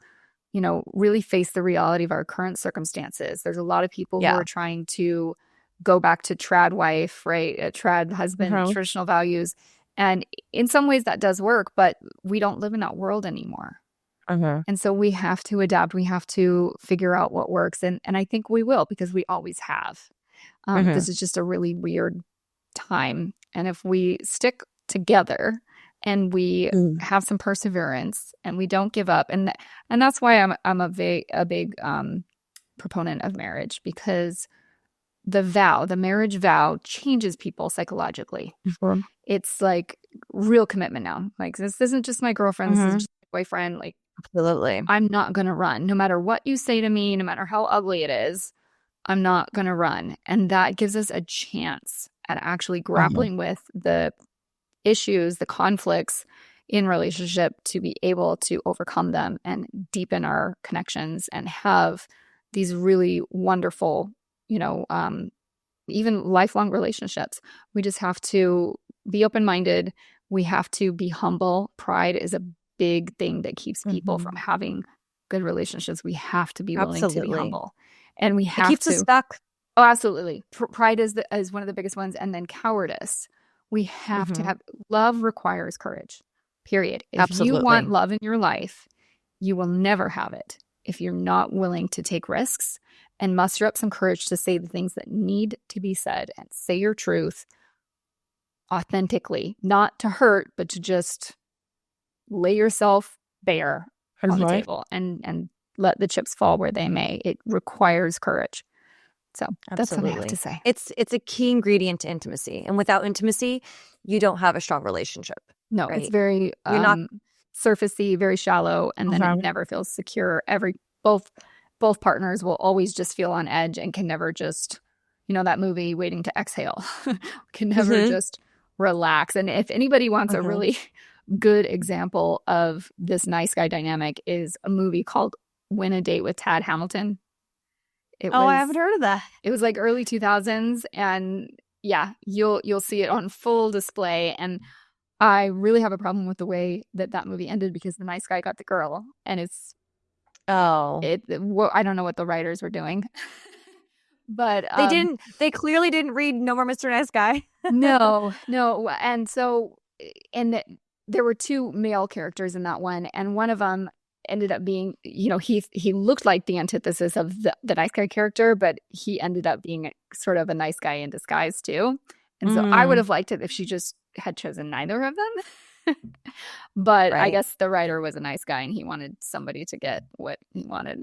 Speaker 1: really face the reality of our current circumstances. There's a lot of people who are trying to go back to trad wife, right? A trad husband, traditional values. And in some ways that does work, but we don't live in that world anymore.
Speaker 2: Uh-huh.
Speaker 1: And so we have to adapt. We have to figure out what works. And I think we will, because we always have.
Speaker 2: Mm-hmm.
Speaker 1: This is just a really weird time. And if we stick together and we
Speaker 2: Mm.
Speaker 1: have some perseverance and we don't give up, and that's why I'm a big proponent of marriage, because the marriage vow changes people psychologically.
Speaker 2: Mhm.
Speaker 1: It's like real commitment now. Like, this isn't just my girlfriend, this is
Speaker 2: Mhm.
Speaker 1: just my boyfriend. Like,
Speaker 2: Absolutely.
Speaker 1: I'm not going to run. No matter what you say to me, no matter how ugly it is, I'm not going to run. And that gives us a chance at actually
Speaker 2: Uh-huh.
Speaker 1: grappling with the issues, the conflicts in relationship, to be able to overcome them and deepen our connections and have these really wonderful, even lifelong relationships. We just have to be open-minded. We have to be humble. Pride is a big thing that keeps people from
Speaker 2: Mhm.
Speaker 1: having good relationships. We have to be willing to be
Speaker 2: Absolutely.
Speaker 1: humble. And we
Speaker 2: It
Speaker 1: have
Speaker 2: keeps us
Speaker 1: to.
Speaker 2: stuck.
Speaker 1: Oh, absolutely. Pride is one of the biggest ones. And then cowardice. We have to
Speaker 2: Mhm.
Speaker 1: have love requires courage. Period. If you want
Speaker 2: Absolutely.
Speaker 1: love in your life, you will never have it if you're not willing to take risks and muster up some courage to say the things that need to be said and say your truth authentically, not to hurt, but to just lay yourself bare on the
Speaker 2: Mhm.
Speaker 1: table and let the chips fall where they may. It requires courage. So that's what I have to
Speaker 2: Absolutely.
Speaker 1: say.
Speaker 2: It's a key ingredient to intimacy. And without intimacy, you don't have a strong relationship,
Speaker 1: No, it's
Speaker 2: right?
Speaker 1: very
Speaker 2: You're not
Speaker 1: surfacey, very shallow, and then it
Speaker 2: Okay.
Speaker 1: never feels secure. Both both partners will always just feel on edge and can never just, that movie Waiting to Exhale, can never
Speaker 2: Mhm.
Speaker 1: just relax. And if anybody wants a
Speaker 2: Mhm.
Speaker 1: really good example of this nice guy dynamic, is a movie called Win a Date with Tad Hamilton. It
Speaker 2: Oh, I
Speaker 1: was
Speaker 2: haven't heard of that.
Speaker 1: it was like early 2000s, and yeah, you'll see it on full display. And I really have a problem with the way that movie ended, because the nice guy got the girl, and
Speaker 2: Oh.
Speaker 1: I don't know what the writers were doing. But
Speaker 2: They clearly didn't read No More Mr. Nice Guy.
Speaker 1: no. And so, there were two male characters in that one, and one of them ended up being, he looked like the antithesis of the nice guy character, but he ended up being sort of a nice guy in disguise too. And so I would
Speaker 2: Mm,
Speaker 1: have liked it if she just had chosen neither of them. But I
Speaker 2: right.
Speaker 1: guess the writer was a nice guy and he wanted somebody to get what he wanted.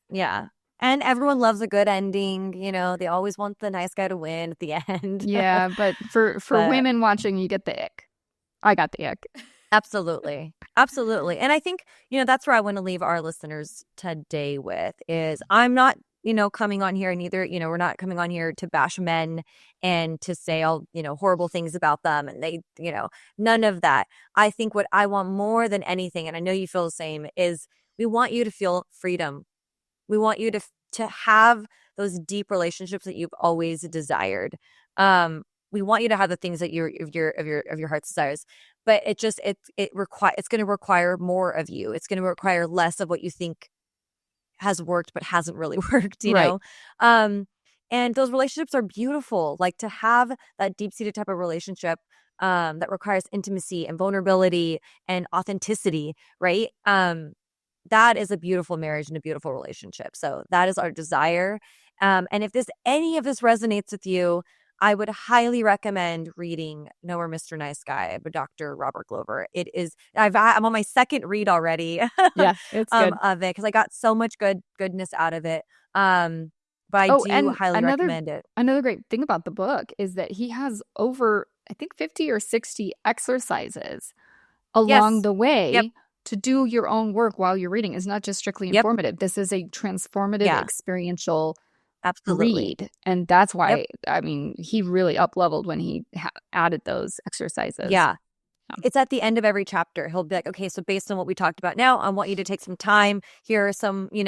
Speaker 2: Yeah. And everyone loves a good ending. They always want the nice guy to win at the end.
Speaker 1: Yeah, but for
Speaker 2: But
Speaker 1: women watching, you get the ick. I got the ick.
Speaker 2: absolutely. Absolutely. And I think, that's where I want to leave our listeners today with is I'm not, coming on here, and either, we're not coming on here to bash men and to say all, horrible things about them. And they, none of that. I think what I want more than anything, and I know you feel the same, is we want you to feel freedom. We want you to have those deep relationships that you've always desired. We want you to have the things that your heart's desires, but it's going to require more of you. It's going to require less of what you think has worked but hasn't really worked.
Speaker 1: Right.
Speaker 2: And those relationships are beautiful. Like, to have that deep seated type of relationship that requires intimacy and vulnerability and authenticity, right? That is a beautiful marriage and a beautiful relationship. So that is our desire. And if any of this resonates with you, I would highly recommend reading No More Mr. Nice Guy by Dr. Robert Glover. I'm on my second read already
Speaker 1: Yeah, it's good.
Speaker 2: of it, because I got so much goodness out of it. But I
Speaker 1: Oh,
Speaker 2: do
Speaker 1: and
Speaker 2: highly recommend it.
Speaker 1: another great thing about the book is that he has over, I think, 50 or 60 exercises along
Speaker 2: Yes.
Speaker 1: the
Speaker 2: Yep.
Speaker 1: way to do your own work while you're reading. It's not just strictly
Speaker 2: Yep.
Speaker 1: informative. This is a transformative,
Speaker 2: Yeah.
Speaker 1: experiential
Speaker 2: Absolutely.
Speaker 1: read. And that's
Speaker 2: Yep.
Speaker 1: why, I mean, he really up leveled when he added those exercises.
Speaker 2: Yeah. It's at the end of every chapter. He'll be like, okay, so based on what we talked about now, I want you to take some time. Here are some, he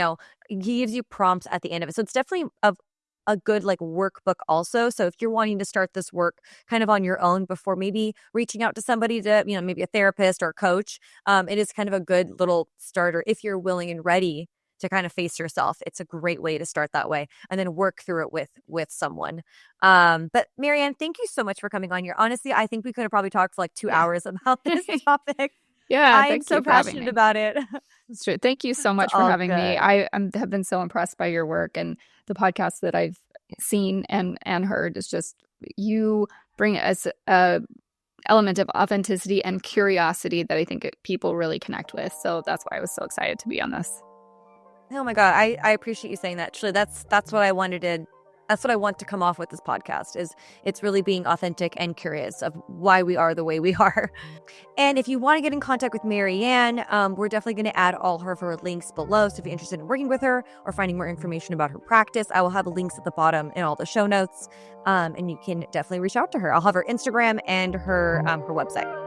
Speaker 2: gives you prompts at the end of it. So it's definitely a good like workbook also. So if you're wanting to start this work kind of on your own before maybe reaching out to somebody to, maybe a therapist or a coach, it is kind of a good little starter if you're willing and ready to kind of face yourself. It's a great way to start that way and then work through it with someone. But Marianne, thank you so much for coming on here. Honestly, I think we could have probably talked for like 2
Speaker 1: Yeah.
Speaker 2: hours about this topic.
Speaker 1: Yeah,
Speaker 2: I'm
Speaker 1: thank
Speaker 2: so
Speaker 1: you for having
Speaker 2: passionate
Speaker 1: me.
Speaker 2: about it.
Speaker 1: It's true. Thank you so
Speaker 2: It's
Speaker 1: much for
Speaker 2: all
Speaker 1: having me.
Speaker 2: good.
Speaker 1: Have been so impressed by your work, and the podcasts that I've seen and heard. Is just, you bring us a element of authenticity and curiosity that I think people really connect with. So that's why I was so excited to be on this.
Speaker 2: Oh my God. I appreciate you saying that. Actually, that's what I wanted to, that's what I want to come off with this podcast is it's really being authentic and curious of why we are the way we are. And if you want to get in contact with Marianne, we're definitely going to add all of her links below. So if you're interested in working with her or finding more information about her practice, I will have the links at the bottom in all the show notes. And you can definitely reach out to her. I'll have her Instagram and her website.